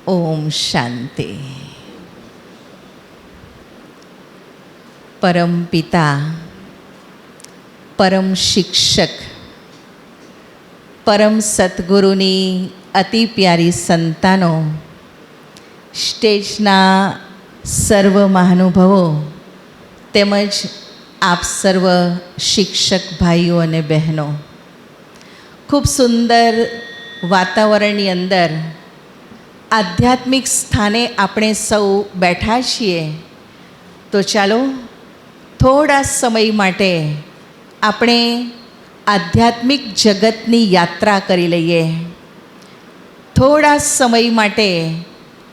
ઓમ શાંતિ. પરમ પિતા, પરમ શિક્ષક, પરમ સદ્ગુરુની અતિ પ્યારી સંતાનો, સ્ટેજના સર્વ મહાનુભાવો તેમજ આપ સર્વ શિક્ષક ભાઈઓ અને બહેનો, ખૂબ સુંદર વાતાવરણની અંદર આધ્યાત્મિક સ્થાને આપણે સૌ બેઠા છીએ. તો ચાલો થોડા સમય માટે આપણે આધ્યાત્મિક જગતની યાત્રા કરી લઈએ. થોડા સમય માટે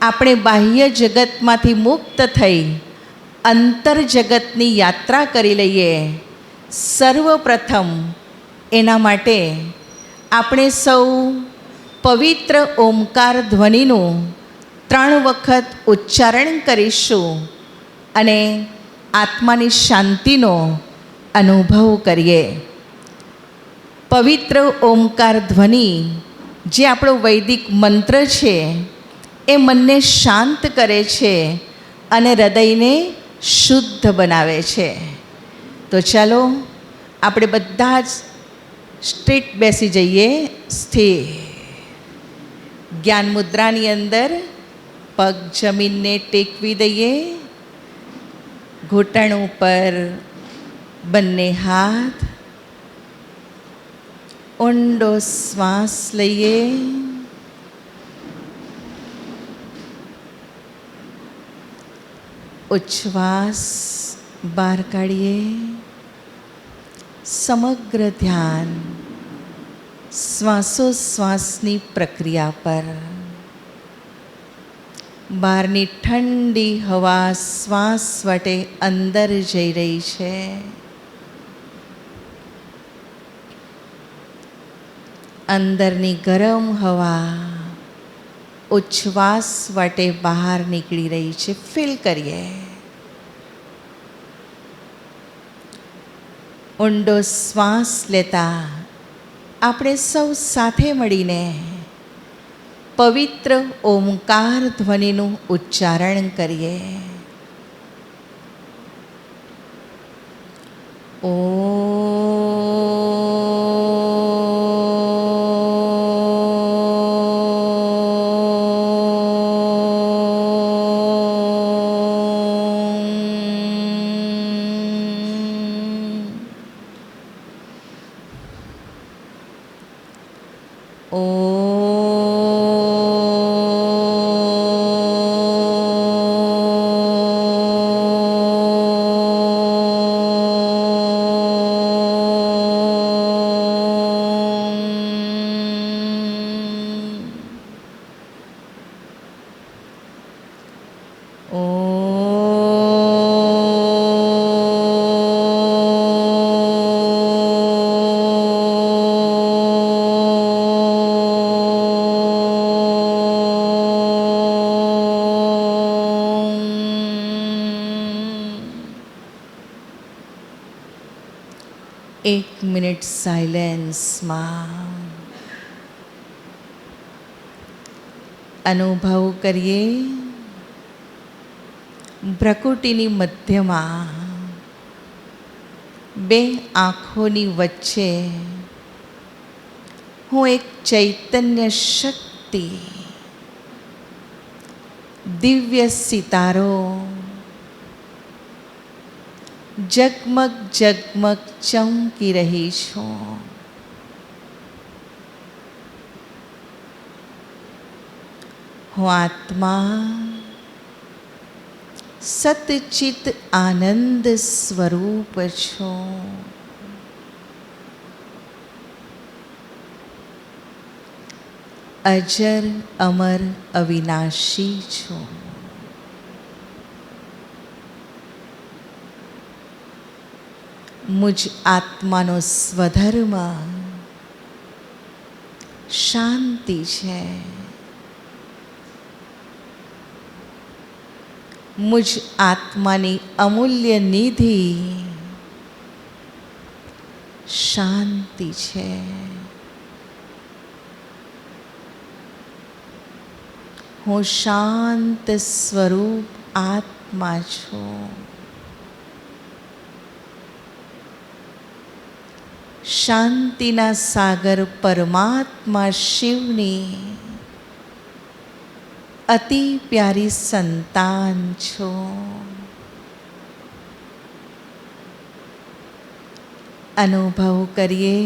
આપણે બાહ્ય જગતમાંથી મુક્ત થઈ અંતર જગતની યાત્રા કરી લઈએ. સર્વપ્રથમ એના માટે આપણે સૌ પવિત્ર ઓમકાર ધ્વનિનું 3 વખત ઉચ્ચારણ કરીશું અને આત્માની શાંતિનો અનુભવ કરીએ. પવિત્ર ઓમકાર ધ્વનિ જે આપણો વૈદિક મંત્ર છે, એ મનને શાંત કરે છે અને હૃદયને શુદ્ધ બનાવે છે. તો ચાલો આપણે બધા જ સ્ટ્રેટ બેસી જઈએ. સ્થિર જ્ઞાન મુદ્રાની અંદર પગ જમીનને ટેકવી દઈએ. ઘૂંટણ ઉપર બંને હાથ. ઊંડો શ્વાસ લઈએ. ઉચ્છ્વાસ બહાર કાઢીએ. સમગ્ર ધ્યાન શ્વાસોશ્વાસની પ્રક્રિયા પર. બહારની ઠંડી હવા શ્વાસ વાટે અંદર જઈ રહી છે. અંદરની ગરમ હવા ઉચ્છ્વાસ વાટે બહાર નીકળી રહી છે. ફીલ કરીએ. ઊંડો શ્વાસ લેતા આપણે સૌ સાથે મળીને પવિત્ર ઓમકાર ધ્વનિનું ઉચ્ચારણ કરીએ. એક મિનિટ સાયલેન્સમાં અનુભવ કરીએ. ભ્રકુટીની મધ્યમાં 2 આંખોની વચ્ચે હું એક ચૈતન્ય શક્તિ, દિવ્ય સિતારો જગમગ જગમગ ચમકી રહી છું. હું આત્મા સતચિત આનંદ સ્વરૂપ છું. અજર અમર અવિનાશી છું. મુજ આત્માનો સ્વધર્મ શાંતિ છે. મુજ આત્માની અમૂલ્ય નિધિ શાંતિ છે. હું શાંત સ્વરૂપ આત્મા છું. શાંતિના સાગર પરમાત્મા શિવની અતિ પ્યારી સંતાન છું. અનુભવ કરીએ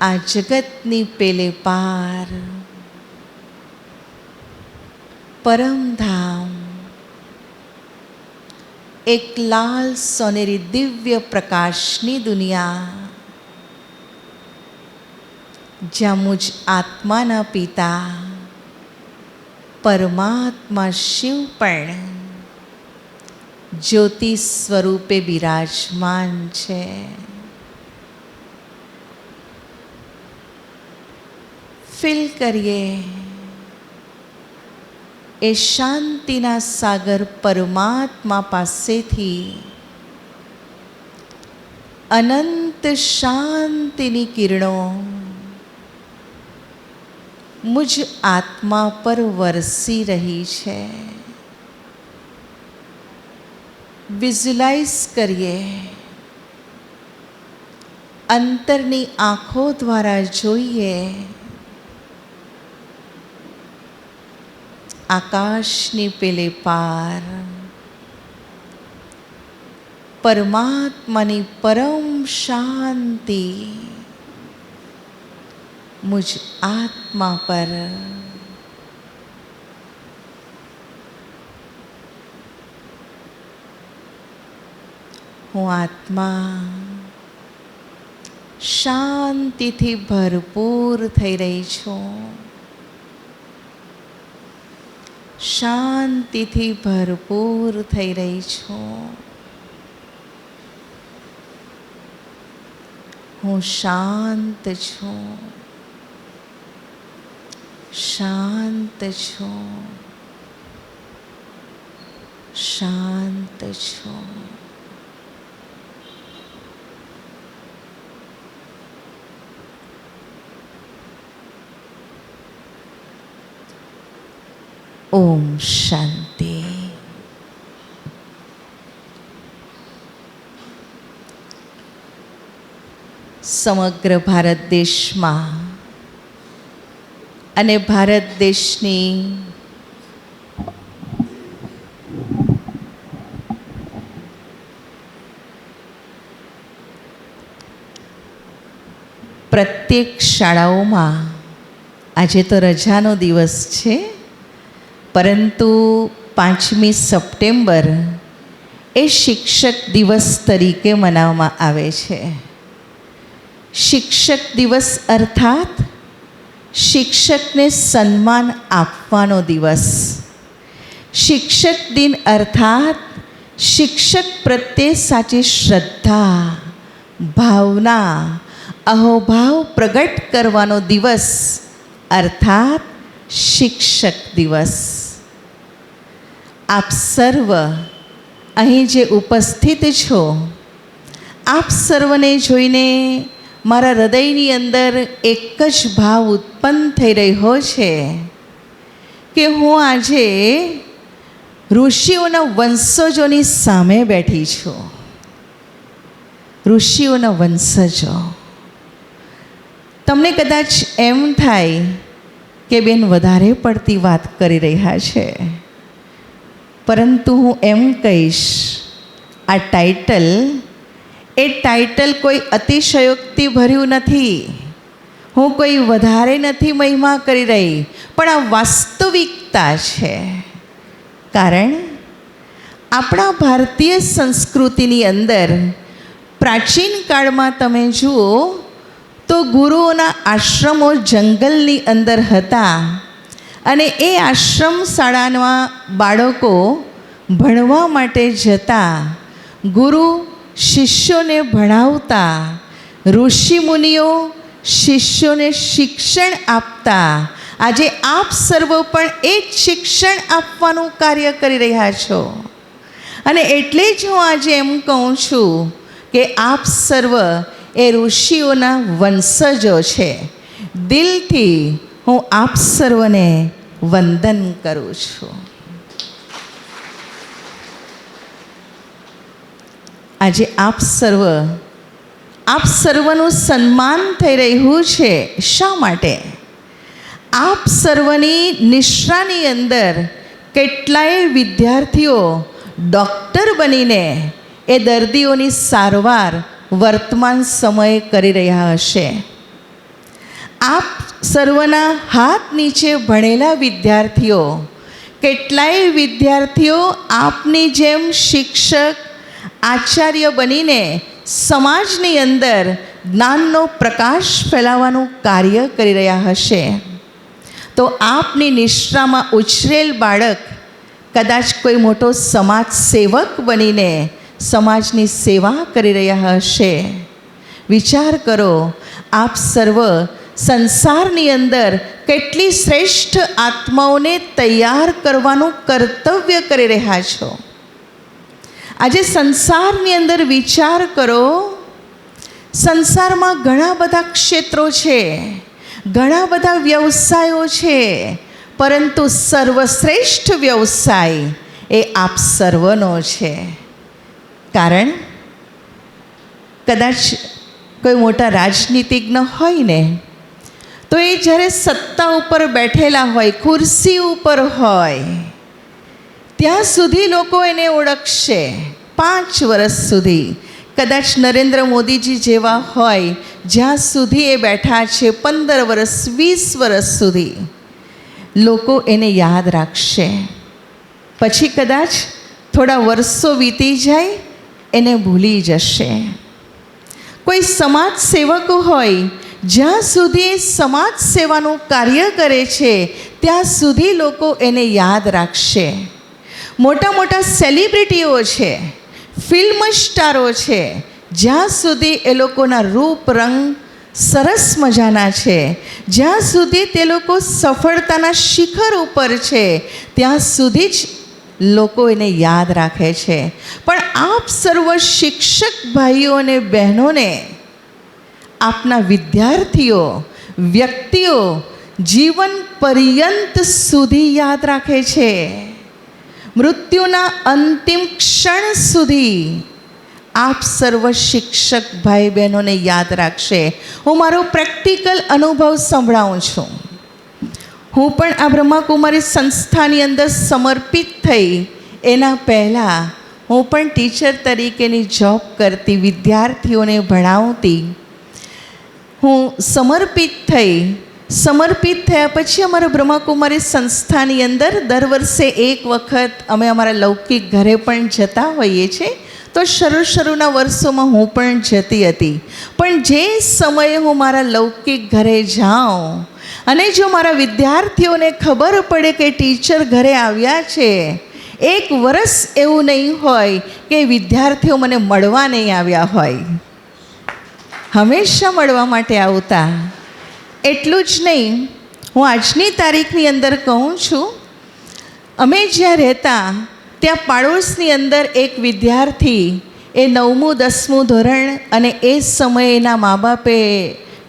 આ જગતની પેલે પાર પરમધામ એક લાલ સોનેરી દિવ્ય પ્રકાશની દુનિયા, જ્યાં મુજ આત્માના પિતા પરમાત્મા શિવ પણ જ્યોતિ સ્વરૂપે બિરાજમાન છે. ફીલ કરીએ એ શાંતિના સાગર પરમાત્મા પાસેથી અનંત શાંતિની કિરણો મુજ આત્મા પર વરસી રહી છે. વિઝ્યુલાઇઝ કરીએ, અંતરની આંખો દ્વારા જોઈએ, આકાશની પેલે પાર પરમાત્માની પરમ શાંતિ મુજ આત્મા પર હું આત્મા શાંતિથી ભરપૂર થઈ રહી છું. શાંતિથી ભરપૂર થઈ રહી છું. હું શાંત છું. શાંત છું. શાંત છું. ઓમ શાંતિ. સમગ્ર ભારત દેશમાં અને ભારત દેશની પ્રત્યેક શાળાઓમાં આજે તો રજાનો દિવસ છે, પરંતુ 5મી સપ્ટેમ્બર એ શિક્ષક દિવસ તરીકે મનાવવામાં આવે છે. શિક્ષક દિવસ અર્થાત શિક્ષકને સન્માન આપવાનો દિવસ. શિક્ષક દિન અર્થાત શિક્ષક પ્રત્યે સાચી શ્રદ્ધા, ભાવના, અહોભાવ પ્રગટ કરવાનો દિવસ અર્થાત શિક્ષક દિવસ. આપ સર્વ અહીં જે ઉપસ્થિત છો, આપ સર્વને જોઈને મારા હૃદયની અંદર એક જ ભાવ ઉત્પન્ન થઈ રહ્યો છે કે હું આજે ઋષિઓના વંશજોની સામે બેઠી છું. ઋષિઓના વંશજો. તમને કદાચ એમ થાય કે બેન વધારે પડતી વાત કરી રહ્યા છે, પરંતુ હું એમ કહીશ, આ ટાઇટલ કોઈ અતિશયોક્તિ ભર્યું નથી. હું કોઈ વધારે નથી મહિમા કરી રહી, પણ આ વાસ્તવિકતા છે. કારણ આપણા ભારતીય સંસ્કૃતિની અંદર પ્રાચીન કાળમાં તમે જુઓ તો ગુરુઓના આશ્રમો જંગલની અંદર હતા, અને એ આશ્રમ શાળામાં બાળકો ભણવા માટે જતા, ગુરુ શિષ્યોને ભણાવતા, ઋષિમુનિઓ શિષ્યોને શિક્ષણ આપતા. આજે આપ સર્વ પણ એ જ શિક્ષણ આપવાનું કાર્ય કરી રહ્યા છો. અને એટલે જ હું આજે એમ કહું છું કે આપ સર્વ એ ઋષિઓના વંશજો છે. દિલથી હું આપ સર્વને વંદન કરું છું. આજે આપ સર્વનું સન્માન થઈ રહ્યું છે. શા માટે? આપ સર્વની નિશ્રાની અંદર કેટલાય વિદ્યાર્થીઓ ડૉક્ટર બનીને એ દર્દીઓની સારવાર વર્તમાન સમયે કરી રહ્યા હશે. આપ સર્વના હાથ નીચે ભણેલા વિદ્યાર્થીઓ, કેટલાય વિદ્યાર્થીઓ આપની જેમ શિક્ષક, આચાર્ય બનીને સમાજની અંદર જ્ઞાનનો પ્રકાશ ફેલાવવાનું કાર્ય કરી રહ્યા હશે. તો આપની નિશ્રામાં ઉછરેલ બાળક કદાચ કોઈ મોટો સમાજ સેવક બનીને સમાજની સેવા કરી રહ્યા હશે. વિચાર કરો, આપ સર્વ સંસારની અંદર કેટલી શ્રેષ્ઠ આત્માઓને તૈયાર કરવાનું કર્તવ્ય કરી રહ્યા છો. આજે સંસારની અંદર વિચાર કરો, સંસારમાં ઘણા બધા ક્ષેત્રો છે, ઘણા બધા વ્યવસાયો છે, પરંતુ સર્વશ્રેષ્ઠ વ્યવસાય એ આપ સર્વનો છે. કારણ કદાચ કોઈ મોટા રાજનીતિજ્ઞ હોય ને, તો એ જ્યારે સત્તા ઉપર બેઠેલા હોય, ખુરશી ઉપર હોય, ત્યાં સુધી લોકો એને ઓળખશે. 5 વર્ષ સુધી કદાચ નરેન્દ્ર મોદીજી જેવા હોય, જ્યાં સુધી એ બેઠા છે, 15 વર્ષ, 20 વર્ષ સુધી લોકો એને યાદ રાખશે. પછી કદાચ થોડા વર્ષો વીતી જાય, એને ભૂલી જશે. કોઈ સમાજ સેવક હોય, જ્યાં સુધી સમાજ સેવાનું કાર્ય કરે છે, ત્યાં સુધી લોકો એને યાદ રાખશે. મોટા મોટા સેલિબ્રિટીઓ છે, ફિલ્મ સ્ટારો છે, જ્યાં સુધી એ લોકોના રૂપ રંગ સરસ મજાના છે, જ્યાં સુધી તે લોકો સફળતાના શિખર ઉપર છે, ત્યાં સુધી જ લોકો એને યાદ રાખે છે. પણ આપ સર્વ શિક્ષક ભાઈઓ અને બહેનોને આપના વિદ્યાર્થીઓ, વ્યક્તિઓ જીવન પર્યંત સુધી યાદ રાખે છે. મૃત્યુના અંતિમ ક્ષણ સુધી આપ સર્વ શિક્ષક ભાઈ બહેનોને યાદ રાખશે. હું મારો પ્રેક્ટિકલ અનુભવ સંભળાવું છું. હું પણ આ બ્રહ્માકુમારી સંસ્થાની અંદર સમર્પિત થઈ એના પહેલાં હું પણ ટીચર તરીકેની જોબ કરતી, વિદ્યાર્થીઓને ભણાવતી. હું સમર્પિત થયા પછી અમારા બ્રહ્માકુમારી સંસ્થાની અંદર દર વર્ષે એક વખત અમે અમારા લૌકિક ઘરે પણ જતા હોઈએ છીએ. તો શરૂના વર્ષોમાં હું પણ જતી હતી. પણ જે સમયે હું મારા લૌકિક ઘરે જાઉં અને જો મારા વિદ્યાર્થીઓને ખબર પડે કે ટીચર ઘરે આવ્યા છે, 1 વર્ષ એવું નહીં હોય કે વિદ્યાર્થીઓ મને મળવા નહીં આવ્યા હોય. હંમેશા મળવા માટે આવતા. એટલું જ નહીં, હું આજની તારીખની અંદર કહું છું, અમે જ્યાં રહેતા ત્યાં પાડોશની અંદર એક વિદ્યાર્થી, એ 9મું 10મું ધોરણ, અને એ સમયે એના મા બાપે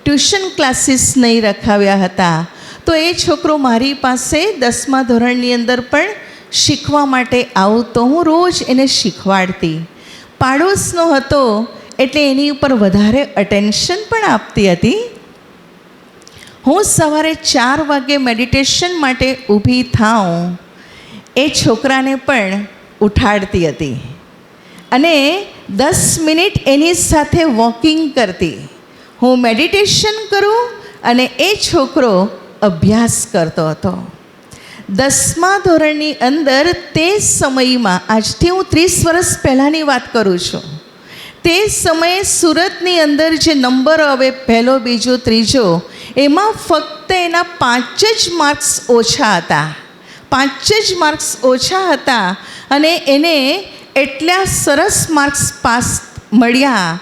ટ્યુશન ક્લાસીસ નહીં રખાવ્યા હતા. તો એ છોકરો મારી પાસે 10મા ધોરણની અંદર પણ શીખવા માટે આવતો. હું રોજ એને શીખવાડતી. પાડોશનો હતો એટલે એની ઉપર વધારે અટેન્શન પણ આપતી હતી. હું સવારે 4 વાગે મેડિટેશન માટે ઊભી થાઉં, એ છોકરાને પણ ઉઠાડતી હતી અને 10 મિનિટ એની સાથે વોકિંગ કરતી. હું મેડિટેશન કરું અને એ છોકરો અભ્યાસ કરતો હતો. 10મા ધોરણની અંદર તે સમયમાં, આજથી હું 30 વર્ષ પહેલાંની વાત કરું છું, તે સમયે સુરતની અંદર જે નંબર આવે, પહેલો, બીજો, ત્રીજો, એમાં ફક્ત એના 5 જ માર્ક્સ ઓછા હતા. 5 જ માર્ક્સ ઓછા હતા અને એને એટલા સરસ માર્ક્સ પાસ મળ્યા.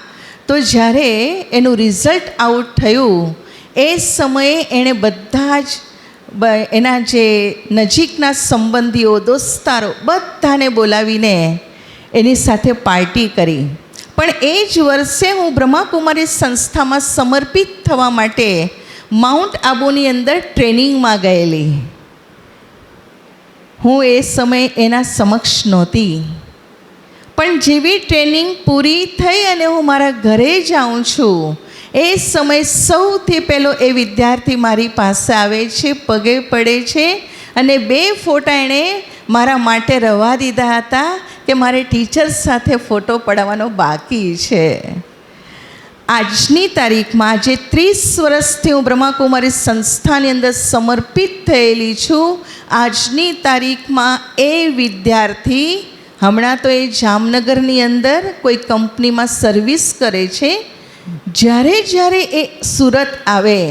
તો જ્યારે એનું રિઝલ્ટ આઉટ થયું, એ સમયે એણે બધા જ એના જે નજીકના સંબંધીઓ, દોસ્તારો બધાને બોલાવીને એની સાથે પાર્ટી કરી. પણ એ જ વર્ષે હું બ્રહ્માકુમારી સંસ્થામાં સમર્પિત થવા માટે માઉન્ટ આબુની અંદર ટ્રેનિંગમાં ગયેલી. હું એ સમયે એના સમક્ષ નહોતી, પણ જેવી ટ્રેનિંગ પૂરી થઈ અને હું મારા ઘરે જાઉં છું, એ સમયે સૌથી પહેલો એ વિદ્યાર્થી મારી પાસે આવે છે, પગે પડે છે અને 2 ફોટા એણે મારા માટે રવા દીધા હતા કે મારે ટીચર સાથે ફોટો પડાવવાનો બાકી છે. આજની તારીખમાં આજે 30 વર્ષથી હું બ્રહ્માકુમારી સંસ્થાની અંદર સમર્પિત થયેલી છું. આજની તારીખમાં એ વિદ્યાર્થી હમણાં તો એ જામનગરની અંદર કોઈ કંપનીમાં સર્વિસ કરે છે. જ્યારે એ સુરત આવે,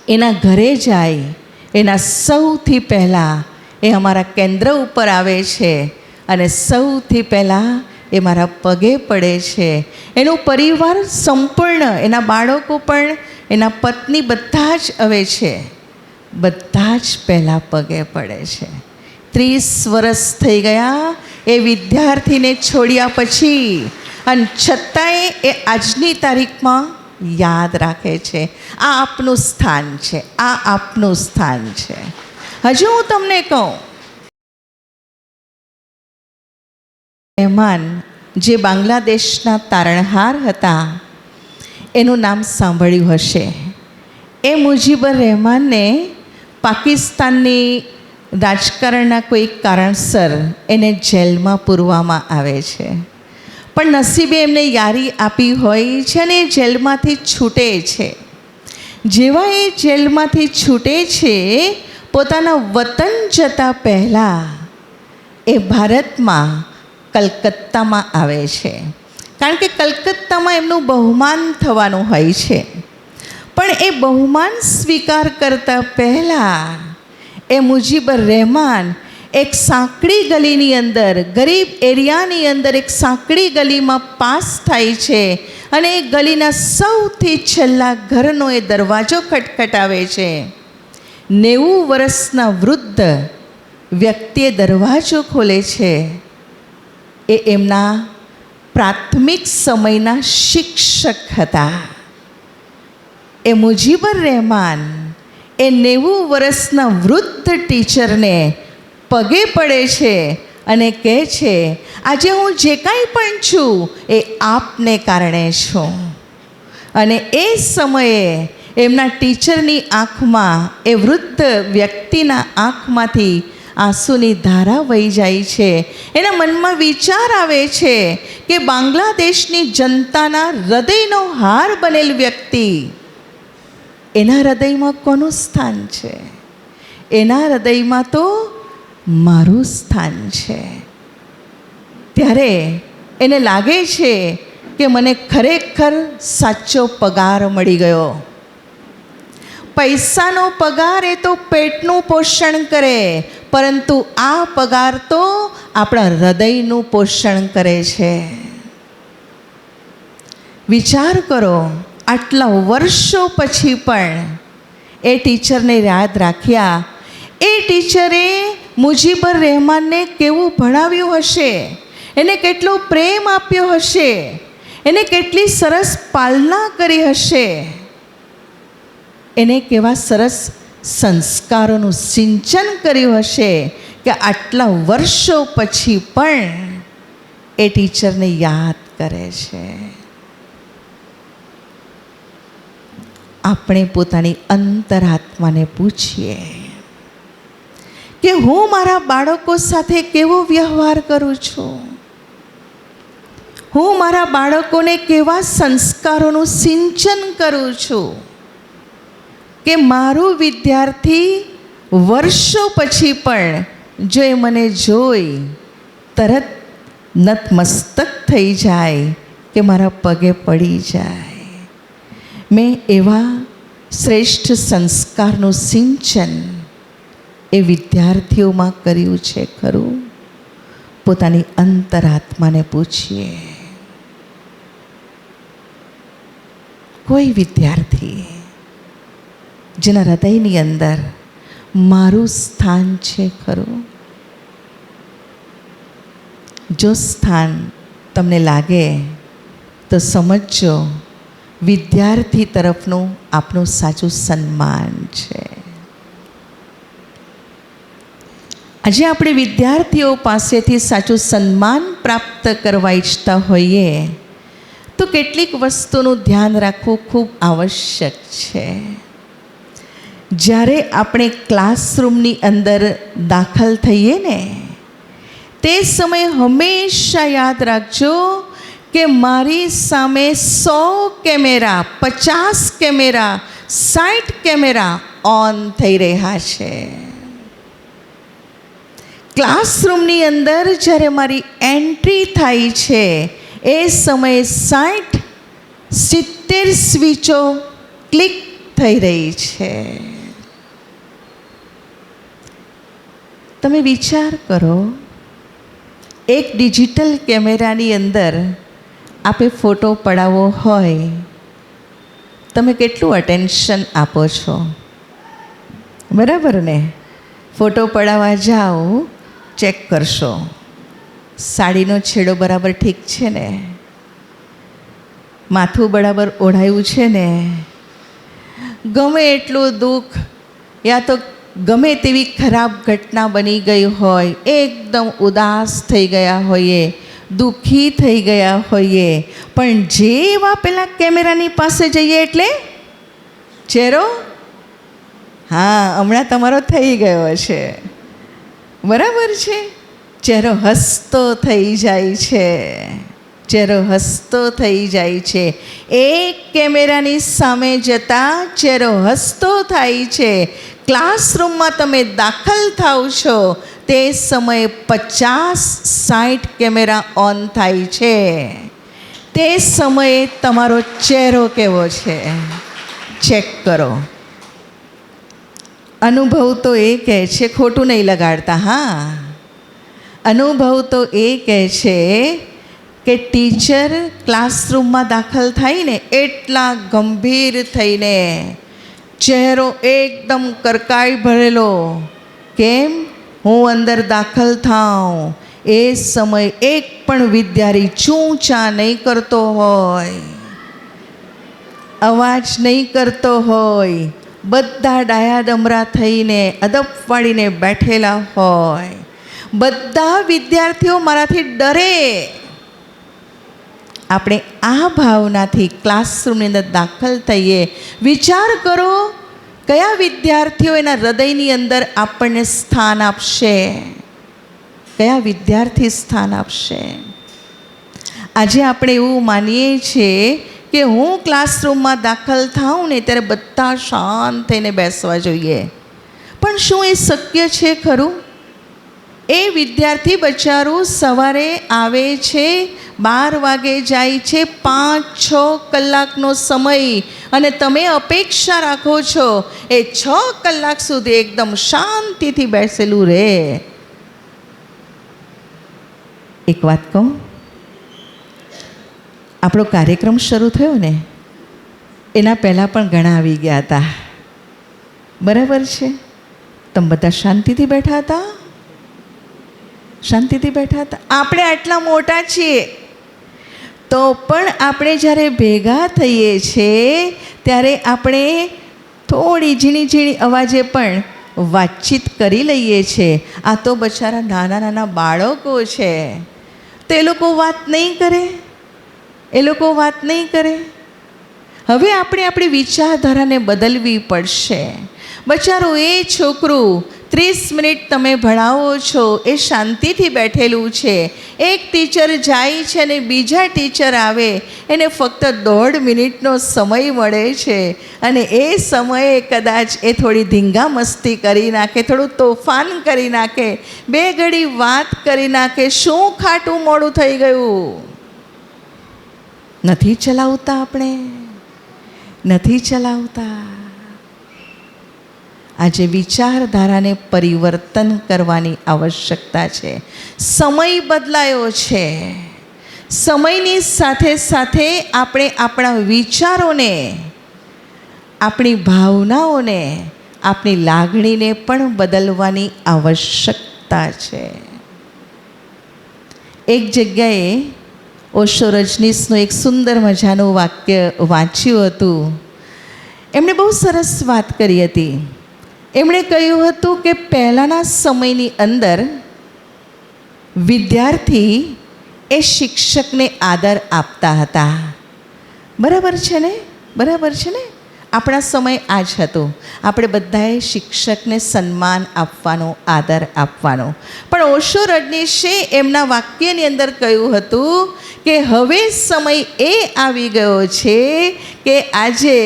એના ઘરે જાય, એના સૌથી પહેલાં એ અમારા કેન્દ્ર ઉપર આવે છે અને સૌથી પહેલાં એ મારા પગે પડે છે. એનો પરિવાર સંપૂર્ણ, એના બાળકો પણ, એના પત્ની બધા જ આવે છે, બધા જ પહેલાં પગે પડે છે. 30 વર્ષ થઈ ગયા એ વિદ્યાર્થીને છોડ્યા પછી, અને છતાંય એ આજની તારીખમાં યાદ રાખે છે. આ આપનું સ્થાન છે, આ આપનું સ્થાન છે. હજુ હું તમને કહું, રહેમાન જે બાંગ્લાદેશના તારણહાર હતા, એનું નામ સાંભળ્યું હશે. એ મુજીબર રહેમાનને પાકિસ્તાનની રાજકારણના કોઈ કારણસર એને જેલમાં પૂરવામાં આવે છે. પણ નસીબે એમને યારી આપી હોય છે અને એ જેલમાંથી છૂટે છે. જેવા એ જેલમાંથી છૂટે છે, પોતાના વતન જતાં પહેલાં એ ભારતમાં કલકત્તામાં આવે છે, કારણ કે કલકત્તામાં એમનું બહુમાન થવાનું હોય છે. પણ એ બહુમાન સ્વીકાર કરતાં પહેલાં એ મુજીબર રહેમાન એક સાંકડી ગલીની અંદર, ગરીબ એરિયાની અંદર એક સાંકડી ગલીમાં પાસ થાય છે અને એ ગલીના સૌથી છેલ્લા ઘરનો એ દરવાજો ખટખટાવે છે. 90 વર્ષના વૃદ્ધ વ્યક્તિએ દરવાજો ખોલે છે. એ એમના પ્રાથમિક સમયના શિક્ષક હતા. એ મુજીબર રહેમાન એ 90 વર્ષના વૃદ્ધ ટીચરને પગે પડે છે અને કહે છે, આજે હું જે કાંઈ પણ છું એ આપને કારણે છું. અને એ સમયે એમના ટીચરની આંખમાં, એ વૃદ્ધ વ્યક્તિના આંખમાંથી આંસુની ધારા વહી જાય છે. એના મનમાં વિચાર આવે છે કે બાંગ્લાદેશની જનતાના હૃદયનો હાર બનેલ વ્યક્તિ, એના હૃદયમાં કોનું સ્થાન છે? એના હૃદયમાં તો મારું સ્થાન છે. ત્યારે એને લાગે છે કે મને ખરેખર સાચો પગાર મળી ગયો. પૈસાનો પગાર એ તો પેટનું પોષણ કરે, પરંતુ આ પગાર તો આપણા હૃદયનું પોષણ કરે છે. વિચાર કરો, આટલા વર્ષો પછી પણ એ ટીચરને યાદ રાખ્યા. એ ટીચરે મુજીબર રહેમાનને કેવું ભણાવ્યું હશે, એને કેટલો પ્રેમ આપ્યો હશે, એને કેટલી સરસ પાલના કરી હશે, એને કેવા સરસ સંસ્કારોનું સિંચન કર્યું હશે કે આટલા વર્ષો પછી પણ એ ટીચરને યાદ કરે છે. આપણે પોતાની અંતરાત્માને પૂછીએ કે હું મારા બાળકો સાથે કેવો વ્યવહાર કરું છું, હું મારા બાળકોને કેવા સંસ્કારોનું સિંચન કરું છું કે મારું વિદ્યાર્થી વર્ષો પછી પણ જો એ મને જોઈ તરત નતમસ્તક થઈ જાય કે મારા પગે પડી જાય. મેં એવા શ્રેષ્ઠ સંસ્કારનું સિંચન એ વિદ્યાર્થીઓમાં કર્યું છે ખરું? પોતાની અંતરાત્માને પૂછીએ. કોઈ વિદ્યાર્થી જેના હૃદયની અંદર મારું સ્થાન છે ખરું? જો સ્થાન તમને લાગે તો સમજજો, વિદ્યાર્થી તરફનું આપનું સાચું સન્માન છે. આજે આપણે વિદ્યાર્થીઓ પાસેથી સાચું સન્માન પ્રાપ્ત કરવા ઈચ્છતા હોઈએ તો કેટલીક વસ્તુનું ધ્યાન રાખવું ખૂબ આવશ્યક છે. જ્યારે આપણે ક્લાસરૂમની અંદર દાખલ થઈએ ને તે સમયે હંમેશા યાદ રાખજો કે મારી સામે 100 કેમેરા, 50 કેમેરા, 60 કેમેરા ઓન થઈ રહ્યા છે. ક્લાસરૂમની અંદર જ્યારે મારી એન્ટ્રી થાય છે એ સમયે 60-70 સ્વિચો ક્લિક થઈ રહી છે. તમે વિચાર કરો, એક ડિજિટલ કેમેરાની અંદર આપે ફોટો પડાવવો હોય, તમે કેટલું અટેન્શન આપો છો? બરાબર ને? ફોટો પડાવવા જાઓ, ચેક કરશો સાડીનો છેડો બરાબર ઠીક છે ને, માથું બરાબર ઓઢાયું છે ને, ગમે એટલું દુઃખ યા તો ગમે તેવી ખરાબ ઘટના બની ગઈ હોય, એકદમ ઉદાસ થઈ ગયા હોઈએ, દુઃખી થઈ ગયા હોઈએ, પણ જેવા પેલા કેમેરાની પાસે જઈએ એટલે ચહેરો, હા હમણાં તમારો થઈ ગયો છે, બરાબર છે, ચહેરો હસતો થઈ જાય છે, ચહેરો હસતો થઈ જાય છે. એક કેમેરાની સામે જતાં ચહેરો હસતો થાય છે. ક્લાસરૂમમાં તમે દાખલ થાવ છો તે સમયે 50-60 કેમેરા ઓન થાય છે. તે સમયે તમારો ચહેરો કેવો છે ચેક કરો. અનુભવ તો એ કહે છે, ખોટું નહીં લગાડતા, હા, અનુભવ તો એ કહે છે કે ટીચર ક્લાસરૂમમાં દાખલ થાય ને એટલા ગંભીર થઈને, ચહેરો એકદમ કરકાઈ ભરેલો, કેમ? હું અંદર દાખલ થાઉં એ સમય એક પણ વિદ્યાર્થી ચૂંચા નહીં કરતો હોય, અવાજ નહીં કરતો હોય, બધા ડાયા ડમરા થઈને અદબ વાળીને બેઠેલા હોય. બધા વિદ્યાર્થીઓ મારાથી ડરે. આપણે આ ભાવનાથી ક્લાસરૂમની અંદર દાખલ થઈએ. વિચાર કરો, કયા વિદ્યાર્થીઓ એના હૃદયની અંદર આપણને સ્થાન આપશે? કયા વિદ્યાર્થી સ્થાન આપશે? આજે આપણે એવું માનીએ છીએ કે હું ક્લાસરૂમમાં દાખલ થાઉં ને ત્યારે બધા શાંત થઈને બેસવા જોઈએ, પણ શું એ શક્ય છે ખરું? એ વિદ્યાર્થી બચારું સવારે આવે છે, 12 વાગે જાય છે, 5-6 કલાકનો સમય, અને તમે અપેક્ષા રાખો છો એ 6 કલાક સુધી એકદમ શાંતિથી બેસેલું રહે. એક વાત કહું, આપણો કાર્યક્રમ શરૂ થયો ને એના પહેલાં પણ ઘણા આવી ગયા હતા, બરાબર છે? તમે બધા શાંતિથી બેઠા હતા, શાંતિથી બેઠા હતા. આપણે આટલા મોટા છીએ તો પણ આપણે જ્યારે ભેગા થઈએ છીએ ત્યારે આપણે થોડી ઝીણી ઝીણી અવાજે પણ વાતચીત કરી લઈએ છીએ. આ તો બચારા નાના નાના બાળકો છે, તો એ લોકો વાત નહીં કરે, એ લોકો વાત નહીં કરે. હવે આપણે આપણી વિચારધારાને બદલવી પડશે. બચારું એ છોકરું 30 મિનિટ તમે ભણાવો છો, એ શાંતિથી બેઠેલું છે. એક ટીચર જાય છે અને બીજા ટીચર આવે, એને ફક્ત 1.5 મિનિટનો સમય મળે છે, અને એ સમયે કદાચ એ થોડી ધીંગા મસ્તી કરી નાખે, થોડું તોફાન કરી નાખે, 2 ઘડી વાત કરી નાખે. શું ખાટું મોડું થઈ ગયું? નથી ચલાવતા, આપણે નથી ચલાવતા. આજે વિચારધારાને પરિવર્તન કરવાની આવશ્યકતા છે. સમય બદલાયો છે. સમયની સાથે સાથે આપણે આપણા વિચારોને, આપણી ભાવનાઓને, આપણી લાગણીને પણ બદલવાની આવશ્યકતા છે. એક જગ્યાએ ઓશો રજનીશનું એક સુંદર મજાનું વાક્ય વાંચ્યું હતું. એમણે બહુ સરસ વાત કરી હતી. એમણે કહ્યું હતું કે પહેલાંના સમયની અંદર વિદ્યાર્થી એ શિક્ષકને આદર આપતા હતા. બરાબર છે ને? બરાબર છે ને? આપણા સમય આ જ હતો. આપણે બધાએ શિક્ષકને સન્માન આપવાનો, આદર આપવાનો. પણ ઓશો રજનીશે એમના વાક્યની અંદર કહ્યું હતું કે હવે સમય એ આવી ગયો છે કે આજે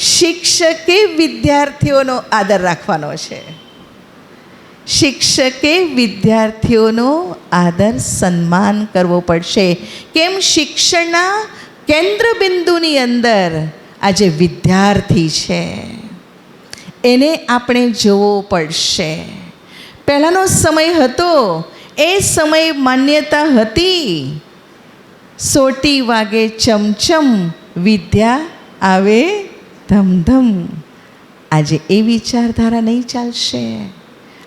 શિક્ષકે વિદ્યાર્થીઓનો આદર રાખવાનો છે. શિક્ષકે વિદ્યાર્થીઓનો આદર સન્માન કરવો પડશે. કેમ? શિક્ષણના કેન્દ્ર બિંદુની અંદર આજે વિદ્યાર્થી છે, એને આપણે જોવો પડશે. પહેલાંનો સમય હતો, એ સમય માન્યતા હતી, સોટી વાગે ચમચમ, વિદ્યા આવે ધમધમ. આજે એ વિચારધારા નહીં ચાલશે.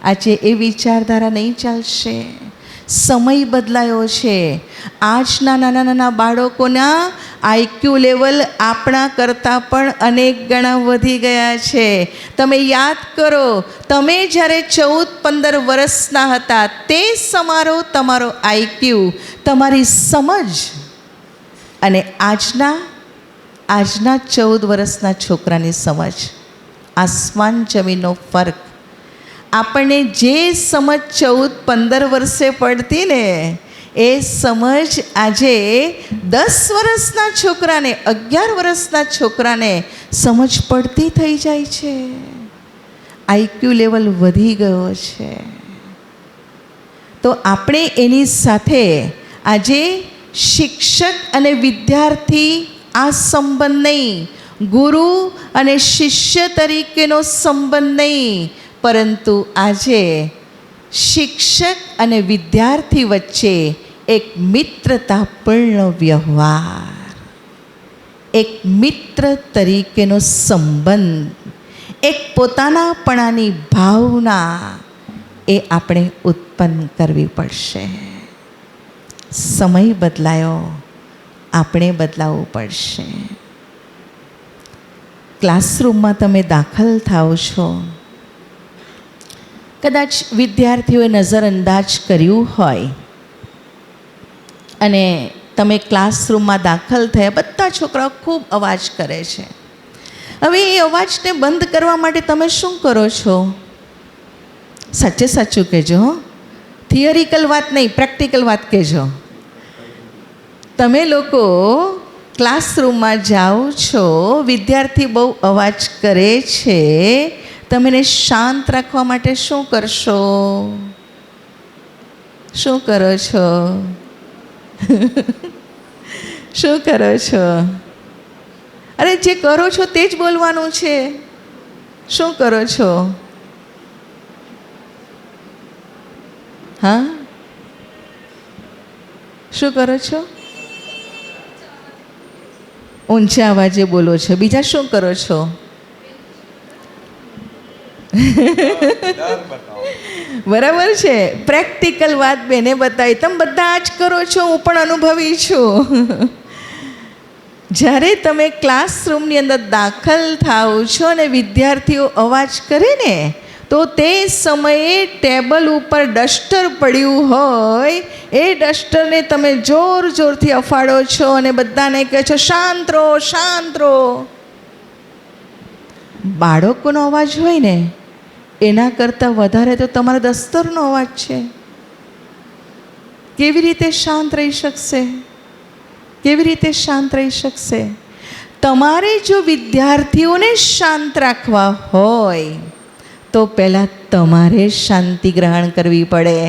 આજે એ વિચારધારા નહીં ચાલશે. સમય બદલાયો છે. આજના નાના નાના બાળકોના આઈક્યુ લેવલ આપણા કરતાં પણ અનેક ગણા વધી ગયા છે. તમે યાદ કરો, તમે જ્યારે 14-15 વર્ષના હતા તે તમારો આઈક્યુ, તમારી સમજ અને આજના 14 વર્ષના છોકરાની સમજ, આસમાન જમીનનો ફરક. આપણને જે સમજ 14-15 વર્ષે પડતી ને એ સમજ આજે 10 વર્ષના છોકરાને, 11 વર્ષના છોકરાને સમજ પડતી થઈ જાય છે. આઈક્યુ લેવલ વધી ગયો છે. તો આપણે એની સાથે આજે શિક્ષક અને વિદ્યાર્થી આ સંબંધ નહીં, ગુરુ અને શિષ્ય તરીકેનો સંબંધ નહીં, પરંતુ આજે શિક્ષક અને વિદ્યાર્થી વચ્ચે એક મિત્રતાપૂર્ણ વ્યવહાર, એક મિત્ર તરીકેનો સંબંધ, એક પોતાનાપણાની ભાવના એ આપણે ઉત્પન્ન કરવી પડશે. સમય બદલાયો, આપણે બદલાવવું પડશે. ક્લાસરૂમમાં તમે દાખલ થાઓ છો, કદાચ વિદ્યાર્થીઓએ નજરઅંદાજ કર્યું હોય અને તમે ક્લાસરૂમમાં દાખલ થયા, બધા છોકરાઓ ખૂબ અવાજ કરે છે. હવે એ અવાજને બંધ કરવા માટે તમે શું કરો છો? સાચે સાચું કહેજો. થિયરિકલ વાત નહીં, પ્રેક્ટિકલ વાત કહેજો. તમે લોકો ક્લાસરૂમમાં જાઓ છો, વિદ્યાર્થી બહુ અવાજ કરે છે, તમે એને શાંત રાખવા માટે શું કરશો? શું કરો છો? શું કરો છો? અરે જે કરો છો તે જ બોલવાનું છે. શું કરો છો? હા, શું કરો છો? ઊંચા અવાજે બોલો છો. બીજા શું કરો છો? બરાબર છે. પ્રેક્ટિકલ વાત બેને બતાવી. તમે બધા જ કરો છો, હું પણ અનુભવી છું. જ્યારે તમે ક્લાસરૂમની અંદર દાખલ થાઓ છો અને વિદ્યાર્થીઓ અવાજ કરે ને, તો તે સમયે ટેબલ ઉપર ડસ્ટર પડ્યું હોય, એ ડસ્ટરને તમે જોર જોરથી અફાડો છો અને બધાને કહો છો શાંત રહો, શાંત રહો. બાળકોનો અવાજ હોય ને એના કરતાં વધારે તો તમારા દસ્તરનો અવાજ છે. કેવી રીતે શાંત રહી શકશે? કેવી રીતે શાંત રહી શકશે? તમારે જો વિદ્યાર્થીઓને શાંત રાખવા હોય તો પહેલાં તમારે શાંતિ ગ્રહણ કરવી પડે.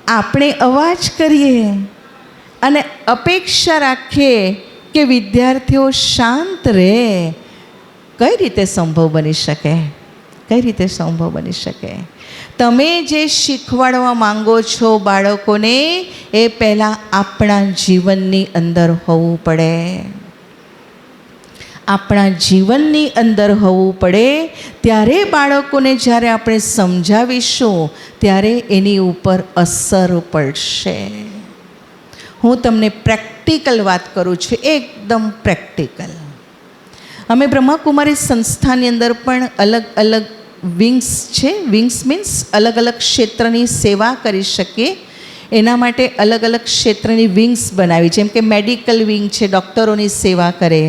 આપણે અવાજ કરીએ અને અપેક્ષા રાખીએ કે વિદ્યાર્થીઓ શાંત રહે, કઈ રીતે સંભવ બની શકે? કઈ રીતે સંભવ બની શકે? તમે જે શીખવાડવા માંગો છો બાળકોને, એ પહેલાં આપણા જીવનની અંદર હોવું પડે. આપણા જીવનની અંદર હોવું પડે. ત્યારે બાળકોને જ્યારે આપણે સમજાવીશું ત્યારે એની ઉપર અસર પડશે. હું તમને પ્રેક્ટિકલ વાત કરું છું, એકદમ પ્રેક્ટિકલ. અમે બ્રહ્માકુમારી સંસ્થાની અંદર પણ અલગ અલગ વિંગ્સ છે. વિંગ્સ મીન્સ અલગ અલગ ક્ષેત્રની સેવા કરી શકીએ એના માટે અલગ અલગ ક્ષેત્રની વિંગ્સ બનાવી. જેમ કે મેડિકલ વિંગ છે, ડૉક્ટરોની સેવા કરે.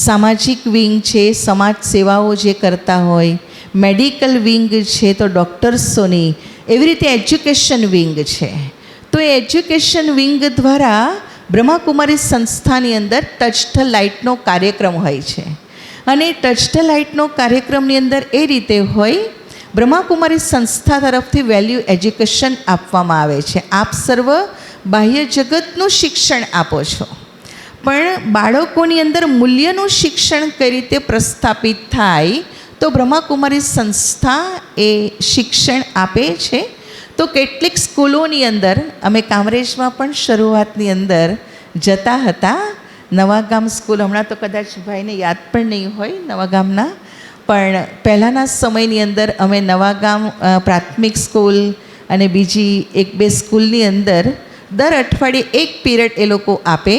સામાજિક વિંગ છે, સમાજ સેવાઓ જે કરતા હોય. મેડિકલ વિંગ છે તો ડૉક્ટર્સોની. એવી રીતે એજ્યુકેશન વિંગ છે. તો એ એજ્યુકેશન વિંગ દ્વારા બ્રહ્માકુમારી સંસ્થાની અંદર ટચ ધ લાઇટનો કાર્યક્રમ હોય છે. અને ટચ ધ લાઇટનો કાર્યક્રમની અંદર એ રીતે હોય, બ્રહ્માકુમારી સંસ્થા તરફથી વેલ્યુ એજ્યુકેશન આપવામાં આવે છે. આપ સર્વ બાહ્ય જગતનું શિક્ષણ આપો છો, પણ બાળકોની અંદર મૂલ્યનું શિક્ષણ કઈ રીતે પ્રસ્થાપિત થાય તો બ્રહ્માકુમારી સંસ્થા એ શિક્ષણ આપે છે. તો કેટલીક સ્કૂલોની અંદર અમે કામરેજમાં પણ શરૂઆતની અંદર જતા હતા. નવાગામ સ્કૂલ, હમણાં તો કદાચ ભાઈને યાદ પણ નહીં હોય નવાગામના, પણ પહેલાંના સમયની અંદર અમે નવાગામ પ્રાથમિક સ્કૂલ અને બીજી 1-2 સ્કૂલની અંદર દર અઠવાડિયે એક પીરિયડ એ લોકો આપે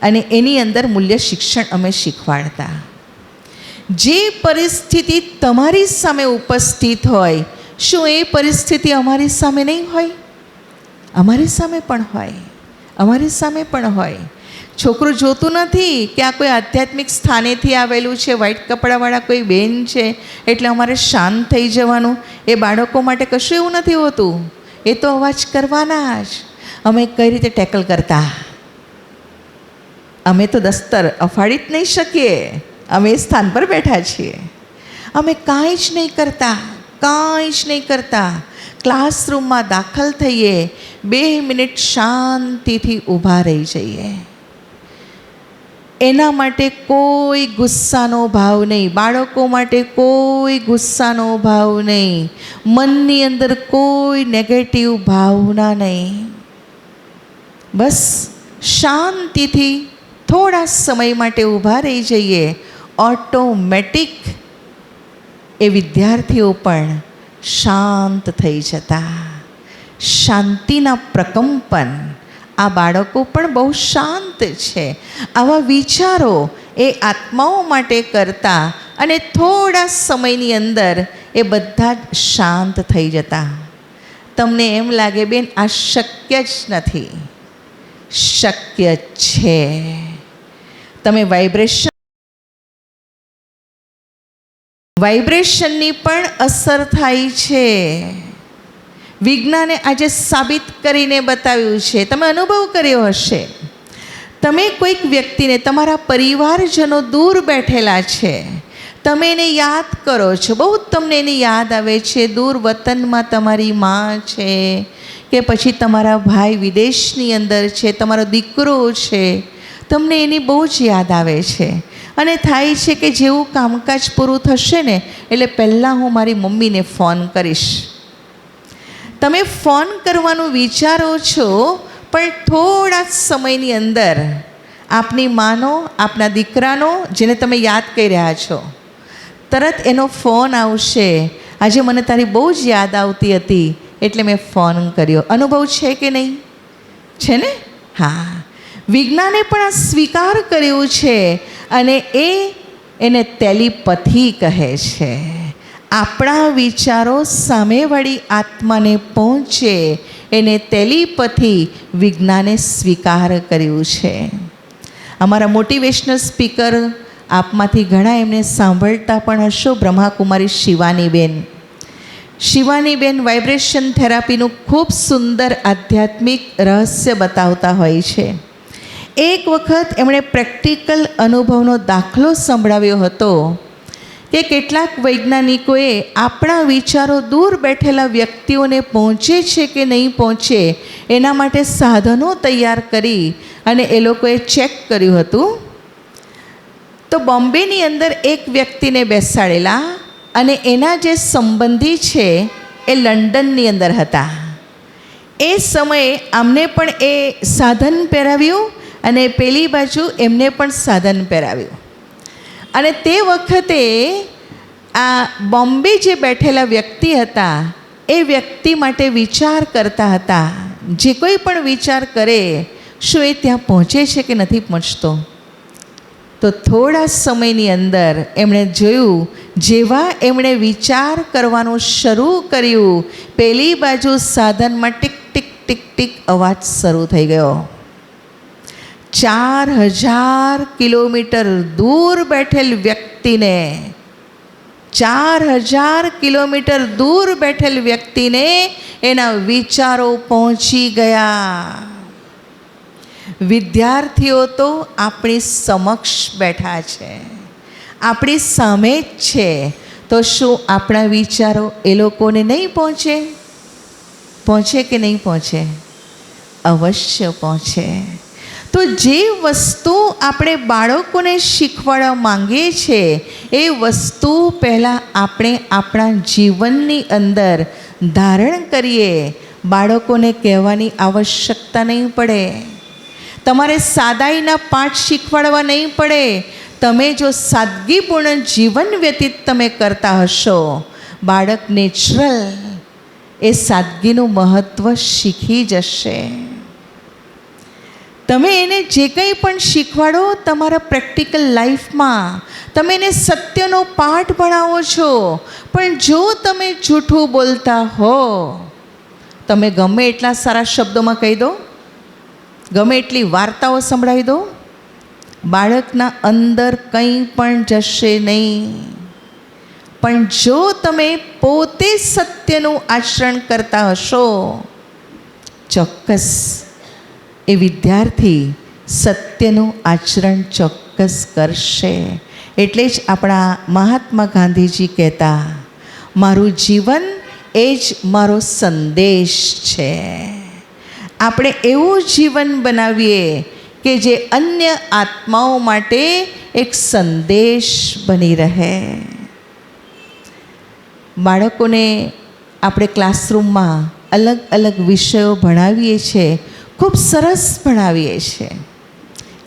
અને એની અંદર મૂલ્ય શિક્ષણ અમે શીખવાડતા. જે પરિસ્થિતિ તમારી સામે ઉપસ્થિત હોય, શું એ પરિસ્થિતિ અમારી સામે નહીં હોય? અમારી સામે પણ હોય, અમારી સામે પણ હોય. છોકરું જોતું નથી કે આ કોઈ આધ્યાત્મિક સ્થાનેથી આવેલું છે, વ્હાઈટ કપડાવાળા કોઈ બેન છે એટલે અમારે શાંત થઈ જવાનું. એ બાળકો માટે કશું એવું નથી હોતું. એ તો અવાજ કરવાના જ. અમે કઈ રીતે ટેકલ કરતા? અમે તો દસ્તર અફાડી જ નહીં શકીએ. અમે એ સ્થાન પર બેઠા છીએ. અમે કાંઈ જ નહીં કરતા, કાંઈ જ નહીં કરતા. ક્લાસરૂમમાં દાખલ થઈએ, 2 મિનિટ શાંતિથી ઊભા રહી જઈએ. એના માટે કોઈ ગુસ્સાનો ભાવ નહીં, બાળકો માટે કોઈ ગુસ્સાનો ભાવ નહીં, મનની અંદર કોઈ નેગેટિવ ભાવના નહીં. બસ શાંતિથી થોડા સમય માટે ઊભા રહી જઈએ. ઓટોમેટિક એ વિદ્યાર્થીઓ પણ શાંત થઈ જતા. શાંતિના પ્રકંપન. આ બાળકો પણ બહુ શાંત છે. આવા વિચારો એ આત્માઓ માટે કરતા અને થોડા સમયની અંદર એ બધા જ શાંત થઈ જતા. તમને એમ લાગે બેન આ શક્ય જ નથી? શક્ય છે. તમે વાઇબ્રેશનની પણ અસર થાય છે. વિજ્ઞાને આજે સાબિત કરીને બતાવ્યું છે. તમે અનુભવ કર્યો હશે. તમે કોઈક વ્યક્તિને, તમારા પરિવારજનો દૂર બેઠેલા છે, તમે એને યાદ કરો છો, બહુ તમને એની યાદ આવે છે. દૂર વતનમાં તમારી માં છે કે પછી તમારા ભાઈ વિદેશની અંદર છે, તમારો દીકરો છે, તમને એની બહુ જ યાદ આવે છે. અને થાય છે કે જેવું કામકાજ પૂરું થશે ને એટલે પહેલાં હું મારી મમ્મીને ફોન કરીશ. તમે ફોન કરવાનું વિચારો છો, પણ થોડા સમયની અંદર આપની માનો, આપના દીકરાનો, જેને તમે યાદ કરી રહ્યા છો, તરત એનો ફોન આવશે. આજે મને તારી બહુ જ યાદ આવતી હતી એટલે મેં ફોન કર્યો. અનુભવ છે કે નહીં? છે ને? હા. વિજ્ઞાને પણ આ સ્વીકાર કર્યું છે અને એને ટેલિપથી કહે છે. આપણા વિચારો સામેવાળી આત્માને પહોંચે એને ટેલિપથી વિજ્ઞાને સ્વીકાર કર્યું છે. અમારા મોટિવેશનલ સ્પીકર આપમાંથી ઘણા એમને સાંભળતા પણ હશો, બ્રહ્માકુમારી શિવાનીબેન. શિવાનીબેન વાઇબ્રેશન થેરાપીનું ખૂબ સુંદર આધ્યાત્મિક રહસ્ય બતાવતા હોય છે. એક વખત એમણે પ્રેક્ટિકલ અનુભવનો દાખલો સંભળાવ્યો હતો કે કેટલાક વૈજ્ઞાનિકોએ આપણા વિચારો દૂર બેઠેલા વ્યક્તિઓને પહોંચે છે કે નહીં પહોંચે એના માટે સાધનો તૈયાર કરી અને એ લોકોએ ચેક કર્યું હતું. તો બોમ્બેની અંદર એક વ્યક્તિને બેસાડેલા અને એના જે સંબંધી છે એ લંડનની અંદર હતા. એ સમયે આમને પણ એ સાધન પહેરાવ્યું અને પેલી બાજુ એમને પણ સાધન પહેરાવ્યું. અને તે વખતે આ બોમ્બે જે બેઠેલા વ્યક્તિ હતા એ વ્યક્તિ માટે વિચાર કરતા હતા. જે કોઈ પણ વિચાર કરે, શું એ ત્યાં પહોંચે છે કે નથી પહોંચતો? તો થોડા સમયની અંદર એમણે જોયું, જેવા એમણે વિચાર કરવાનું શરૂ કર્યું, પેલી બાજુ સાધનમાં ટીક ટીક ટીક ટીક અવાજ શરૂ થઈ ગયો. 4000 કિલોમીટર દૂર બેઠેલ વ્યક્તિને 4000 કિલોમીટર દૂર બેઠેલ વ્યક્તિને એના વિચારો પહોંચી ગયા. વિદ્યાર્થીઓ તો આપણી સમક્ષ બેઠા છે, આપણી સામે જ છે, તો શું આપણા વિચારો એ લોકોને નહીં પહોંચે? પહોંચે કે નહીં પહોંચે? અવશ્ય પહોંચે. તો જે વસ્તુ આપણે બાળકોને શીખવાડવા માંગીએ છીએ એ વસ્તુ પહેલાં આપણે આપણા જીવનની અંદર ધારણ કરીએ. બાળકોને કહેવાની આવશ્યકતા નહીં પડે. તમારે સાદાઈના પાઠ શીખવાડવા નહીં પડે. તમે જો સાદગીપૂર્ણ જીવન વ્યતીત તમે કરતા હશો, બાળક નેચરલ એ સાદગીનું મહત્ત્વ શીખી જશે. તમે એને જે કંઈ પણ શીખવાડો તમારા પ્રેક્ટિકલ લાઈફમાં, તમે એને સત્યનો પાઠ ભણાવો છો, પણ જો તમે જૂઠું બોલતા હો, તમે ગમે એટલા સારા શબ્દોમાં કહી દો, ગમે એટલી વાર્તાઓ સંભળાવી દો, બાળકના અંદર કંઈ પણ જશે નહીં. પણ જો તમે પોતે સત્યનું આચરણ કરતા હશો, ચોક્કસ એ વિદ્યાર્થી સત્યનું આચરણ ચોક્કસ કરશે. એટલે જ આપણા મહાત્મા ગાંધીજી કહેતા, મારું જીવન એ જ મારો સંદેશ છે. આપણે એવું જીવન બનાવીએ કે જે અન્ય આત્માઓ માટે એક સંદેશ બની રહે. બાળકોને આપણે ક્લાસરૂમમાં અલગ અલગ વિષયો ભણાવીએ છીએ, ખૂબ સરસ ભણાવીએ છીએ,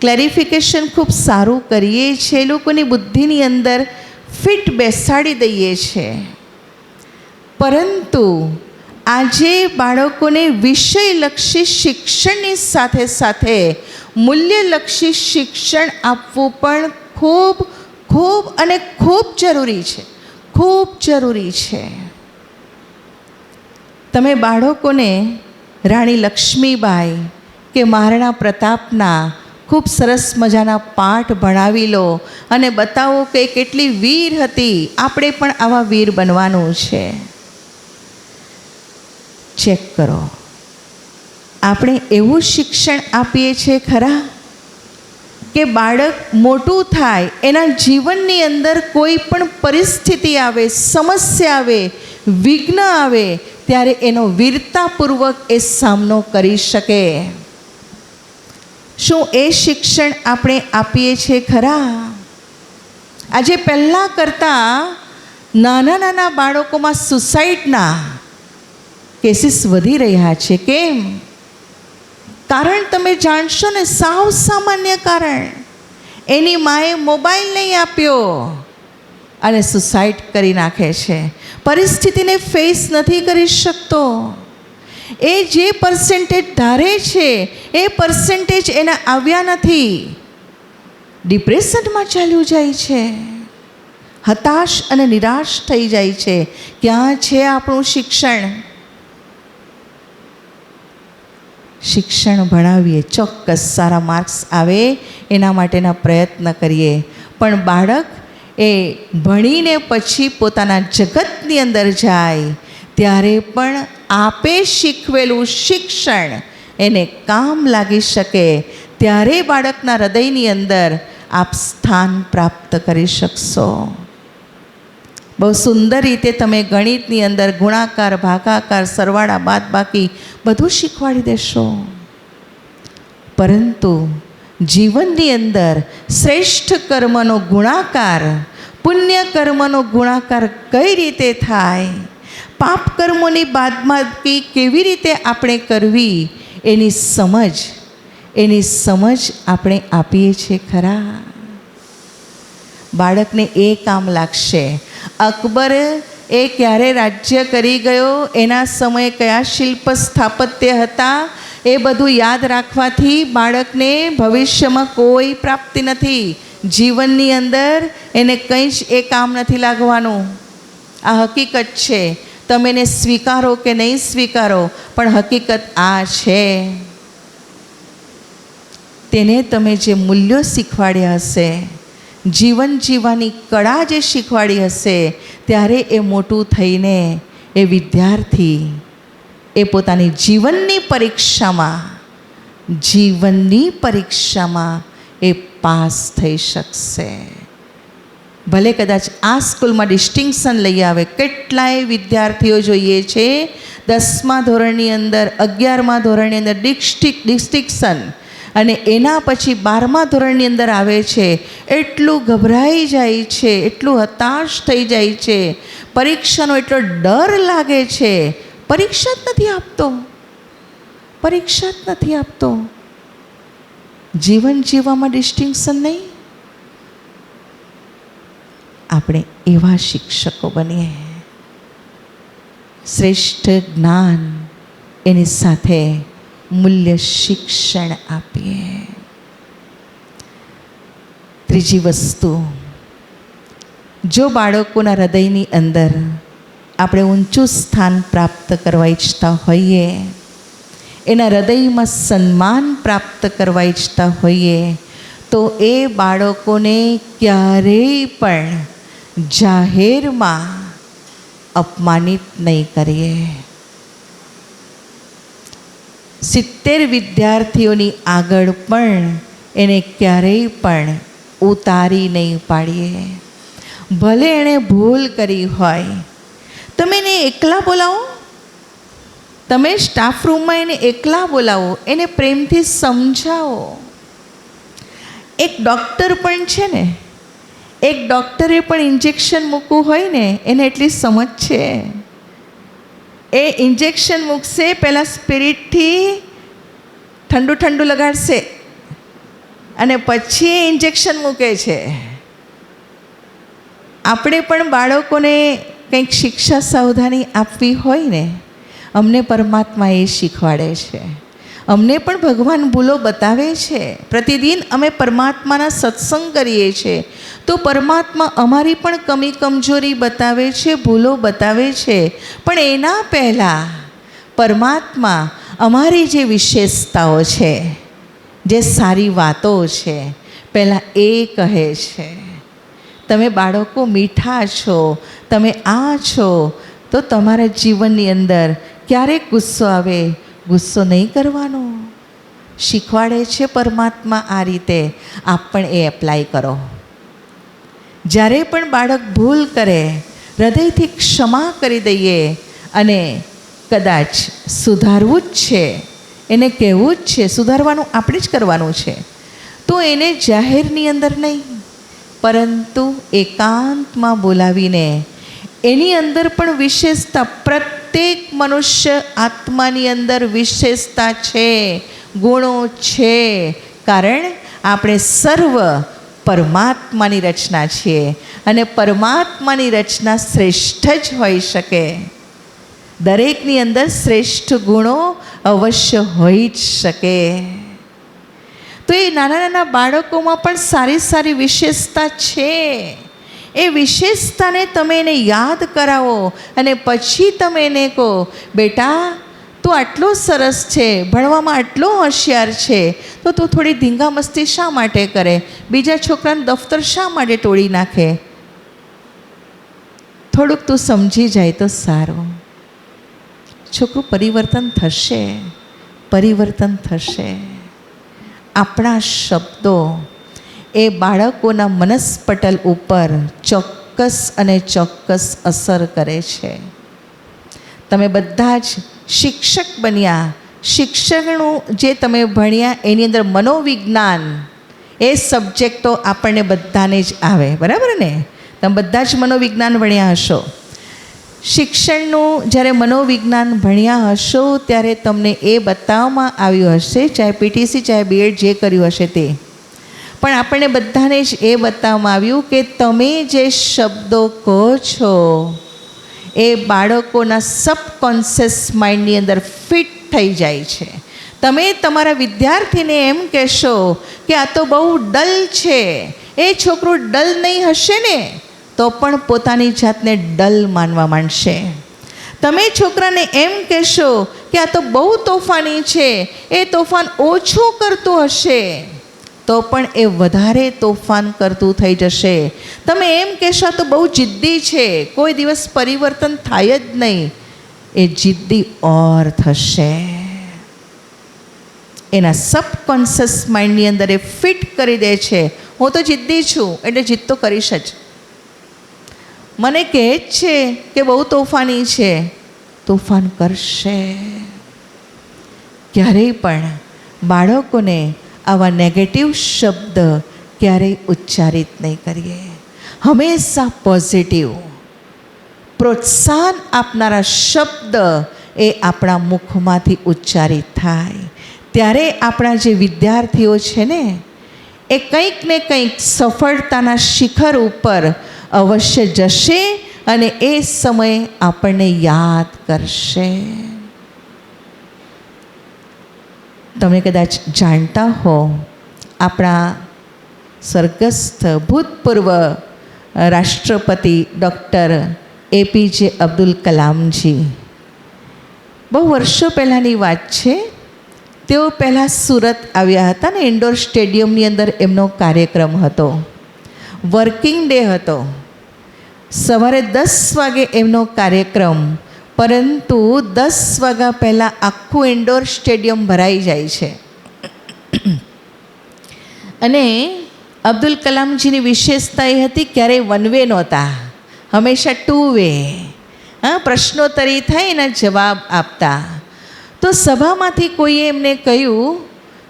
ક્લેરિફિકેશન ખૂબ સારું કરીએ છીએ, લોકોની બુદ્ધિની અંદર ફિટ બેસાડી દઈએ છીએ. પરંતુ આજે બાળકોને વિષયલક્ષી શિક્ષણની સાથે સાથે મૂલ્યલક્ષી શિક્ષણ આપવું પણ ખૂબ ખૂબ અને ખૂબ જરૂરી છે, ખૂબ જરૂરી છે. તમે બાળકોને રાણી લક્ષ્મીબાઈ કે મહારાણા પ્રતાપના ખૂબ સરસ મજાના પાઠ ભણાવી લો અને બતાવો કે કેટલી વીર હતી, આપણે પણ આવા વીર બનવાનું છે. ચેક કરો, આપણે એવું શિક્ષણ આપીએ છીએ ખરા કે બાળક મોટું થાય, એના જીવનની અંદર કોઈ પણ પરિસ્થિતિ આવે, સમસ્યા આવે, વિઘ્ન આવે, ત્યારે એનો વીરતાપૂર્વક એ સામનો કરી શકે. શું એ શિક્ષણ આપણે આપીએ છીએ ખરા? આજે પહેલાં કરતાં નાના નાના બાળકોમાં સુસાઇડના કેસીસ વધી રહ્યા છે. કેમ? કારણ તમે જાણશો ને, સાવ સામાન્ય કારણ. એની માએ મોબાઈલ નહીં આપ્યો અને સુસાઇડ કરી નાખે છે. પરિસ્થિતિને ફેસ નથી કરી શકતો. એ જે પર્સન્ટેજ ધારે છે એ પર્સન્ટેજ એના આવ્યા નથી. ડિપ્રેશનમાં ચાલ્યું જાય છે, હતાશ અને નિરાશ થઈ જાય છે. ક્યાં છે આપણું શિક્ષણ? શિક્ષણ ભણાવીએ, ચોક્કસ સારા માર્ક્સ આવે એના માટેના પ્રયત્ન કરીએ, પણ બાળક એ ભણીને પછી પોતાના જગતની અંદર જાય ત્યારે પણ આપે શીખવેલું શિક્ષણ એને કામ લાગી શકે, ત્યારે બાળકના હૃદયની અંદર આપ સ્થાન પ્રાપ્ત કરી શકશો. બહુ સુંદર રીતે તમે ગણિતની અંદર ગુણાકાર, ભાગાકાર, સરવાળા, બાદબાકી બધું શીખવાડી દેશો. પરંતુ જીવનની અંદર શ્રેષ્ઠ કર્મનો ગુણાકાર, પુણ્ય કર્મનો ગુણાકાર કઈ રીતે થાય, પાપ કર્મોની બાદબાકી કેવી રીતે આપણે કરવી, એની સમજ આપણે આપીએ છીએ ખરા? બાળકને એ કામ લાગશે. અકબર ક્યારે રાજ્ય કરી ગયો, એના સમયે કયા શિલ્પ સ્થાપત્ય હતા, એ બધું યાદ રાખવાથી બાળકને ભવિષ્યમાં કોઈ પ્રાપ્તિ નથી. જીવનની અંદર એને કંઈ જ એ કામ નથી લાગવાનું. આ હકીકત છે. તમે એને સ્વીકારો કે નહીં સ્વીકારો, પણ હકીકત આ છે. તેને તમે જે મૂલ્યો શીખવાડ્યા હશે, જીવન જીવવાની કળા જે શીખવાડી હશે, ત્યારે એ મોટું થઈને એ વિદ્યાર્થી એ પોતાની જીવનની પરીક્ષામાં એ પાસ થઈ શકશે. ભલે કદાચ આ સ્કૂલમાં ડિસ્ટિંક્શન લઈ આવે. કેટલાય વિદ્યાર્થીઓ જોઈએ છે 10મા ધોરણની અંદર, 11મા ધોરણની અંદર ડિસ્ટિંક્શન, અને એના પછી 12મા ધોરણની અંદર આવે છે, એટલું ગભરાઈ જાય છે, એટલું હતાશ થઈ જાય છે, પરીક્ષાનો એટલો ડર લાગે છે, પરીક્ષા જ નથી આપતો. જીવન જીવવામાં ડિસ્ટિંક્શન નહીં. આપણે એવા શિક્ષકો બનીએ, શ્રેષ્ઠ જ્ઞાન એની સાથે મૂલ્ય શિક્ષણ આપીએ. ત્રીજી વસ્તુ, જો બાળકોના હૃદયની અંદર આપણે ઊંચું સ્થાન પ્રાપ્ત કરવા ઈચ્છતા હોઈએ, એના હૃદયમાં સન્માન પ્રાપ્ત કરવા ઈચ્છતા હોઈએ, તો એ બાળકોને ક્યારેય પણ જાહેરમાં અપમાનિત નહીં કરીએ. 70 વિદ્યાર્થીઓની આગળ પણ એને ક્યારેય પણ ઉતારી નહીં પાડીએ. ભલે એણે ભૂલ કરી હોય, તમે એને એકલા બોલાવો, તમે સ્ટાફ રૂમમાં એને એકલા બોલાવો, એને પ્રેમથી સમજાવો. એક ડૉક્ટર પણ છે ને, એક ડૉક્ટરે પણ ઇન્જેક્શન મૂકવું હોય ને, એને એટલી સમજ છે. એ ઇન્જેક્શન મૂકશે, પહેલાં સ્પિરિટથી ઠંડુ લગાડશે અને પછી એ ઇન્જેક્શન મૂકે છે. આપણે પણ બાળકોને કંઈક શિક્ષા સાવધાની આપવી હોય ને, અમને પરમાત્મા એ શીખવાડે છે. અમને પણ ભગવાન ભૂલો બતાવે છે. પ્રતિદિન અમે પરમાત્માના સત્સંગ કરીએ છીએ, તો પરમાત્મા અમારી પણ કમી કમજોરી બતાવે છે, ભૂલો બતાવે છે. પણ એના પહેલાં પરમાત્મા અમારી જે વિશેષતાઓ છે, જે સારી વાતો છે, પહેલાં એ કહે છે. તમે બાળકો મીઠા છો, તમે આ છો, તો તમારા જીવનની અંદર ક્યારેક ગુસ્સો આવે, ગુસ્સો નહીં કરવાનો. શીખવાડે છે પરમાત્મા આ રીતે. આપ પણ એ એપ્લાય કરો. જ્યારે પણ બાળક ભૂલ કરે, હૃદયથી ક્ષમા કરી દઈએ, અને કદાચ સુધારવું જ છે, એને કહેવું જ છે, સુધારવાનું આપણે જ કરવાનું છે, તો એને જાહેરની અંદર નહીં, પરંતુ એકાંતમાં બોલાવીને એની અંદર પણ વિશેષતા, પ્રત્યેક મનુષ્ય આત્માની અંદર વિશેષતા છે, ગુણો છે. કારણ આપણે સર્વ પરમાત્માની રચના છીએ, અને પરમાત્માની રચના શ્રેષ્ઠ જ હોઈ શકે. દરેકની અંદર શ્રેષ્ઠ ગુણો અવશ્ય હોઈ જ શકે. તો એ નાના બાળકોમાં પણ સારી વિશેષતા છે. એ વિશેષતાને તમે એને યાદ કરાવો, અને પછી તમે એને કહો, બેટા તું આટલો સરસ છે, ભણવામાં આટલો હોશિયાર છે, તો તું થોડી ધીંગા મસ્તી શા માટે કરે? બીજા છોકરાનું દફતર શા માટે તોડી નાખે? થોડુંક તું સમજી જાય તો સારું. છોકરું પરિવર્તન થશે. આપણા શબ્દો એ બાળકોના મનસ્પટલ ઉપર ચોક્કસ અસર કરે છે. તમે બધા જ શિક્ષક બન્યા, શિક્ષકનું જે તમે ભણ્યા એની અંદર મનોવિજ્ઞાન એ સબ્જેક્ટો આપણને બધાને જ આવે, બરાબર ને? તમે બધા જ મનોવિજ્ઞાન ભણ્યા હશો. શિક્ષણનું જ્યારે મનોવિજ્ઞાન ભણ્યા હશો, ત્યારે તમને એ બતાવવામાં આવ્યું હશે, ચાહે પીટીસી ચાહે બીએડ જે કર્યું હશે તે, પણ આપણને બધાને જ એ બતાવવામાં આવ્યું કે તમે જે શબ્દો કહો છો એ બાળકોના સબકોન્શિયસ માઇન્ડની અંદર ફિટ થઈ જાય છે. તમે તમારા વિદ્યાર્થીને એમ કહેશો કે આ તો બહુ ડલ છે, એ છોકરું ડલ નહીં હશે ને, તો પણ પોતાની જાતને ડલ માનવા માંડશે. તમે છોકરાને એમ કહેશો કે આ તો બહુ તોફાની છે, એ તોફાન ઓછું કરતું હશે, તો પણ એ વધારે તોફાન કરતું થઈ જશે. તમે એમ કહેશો આ તો બહુ જિદ્દી છે, કોઈ દિવસ પરિવર્તન થાય જ નહીં, એ જિદ્દી ઓર થશે. એના સબકોન્શિયસ માઇન્ડની અંદર એ ફિટ કરી દે છે, હું તો જિદ્દી છું એટલે જીદ તો કરીશ જ. મને કહે જ છે કે બહુ તોફાની છે, તોફાન કરશે. ક્યારેય પણ બાળકોને આવા નેગેટિવ શબ્દ ક્યારેય ઉચ્ચારિત નહીં કરીએ. હંમેશા પોઝિટિવ પ્રોત્સાહન આપનારા શબ્દ એ આપણા મુખમાંથી ઉચ્ચારિત થાય, ત્યારે આપણા જે વિદ્યાર્થીઓ છે ને, એ કંઈક ને કંઈક સફળતાના શિખર ઉપર અવશ્ય જશે અને એ સમયે આપણને યાદ કરશે. તમે કદાચ જાણતા હો, આપણા સ્વર્ગસ્થ ભૂતપૂર્વ રાષ્ટ્રપતિ ડૉક્ટર APJ અબ્દુલ કલામજી, બહુ વર્ષો પહેલાંની વાત છે, તેઓ પહેલાં સુરત આવ્યા હતા ને ઇન્ડોર સ્ટેડિયમની અંદર એમનો કાર્યક્રમ હતો, વર્કિંગ ડે હતો, સવારે 10 વાગે એમનો કાર્યક્રમ, પરંતુ 10 વાગ્યા પહેલાં આખું ઇન્ડોર સ્ટેડિયમ ભરાઈ જાય છે. અને અબ્દુલ કલામજીની વિશેષતા એ હતી, ક્યારેય વન વે નહોતા, હંમેશા 2 વે. પ્રશ્નોત્તરી થાય એના જવાબ આપતા. તો સભામાંથી કોઈએ એમને કહ્યું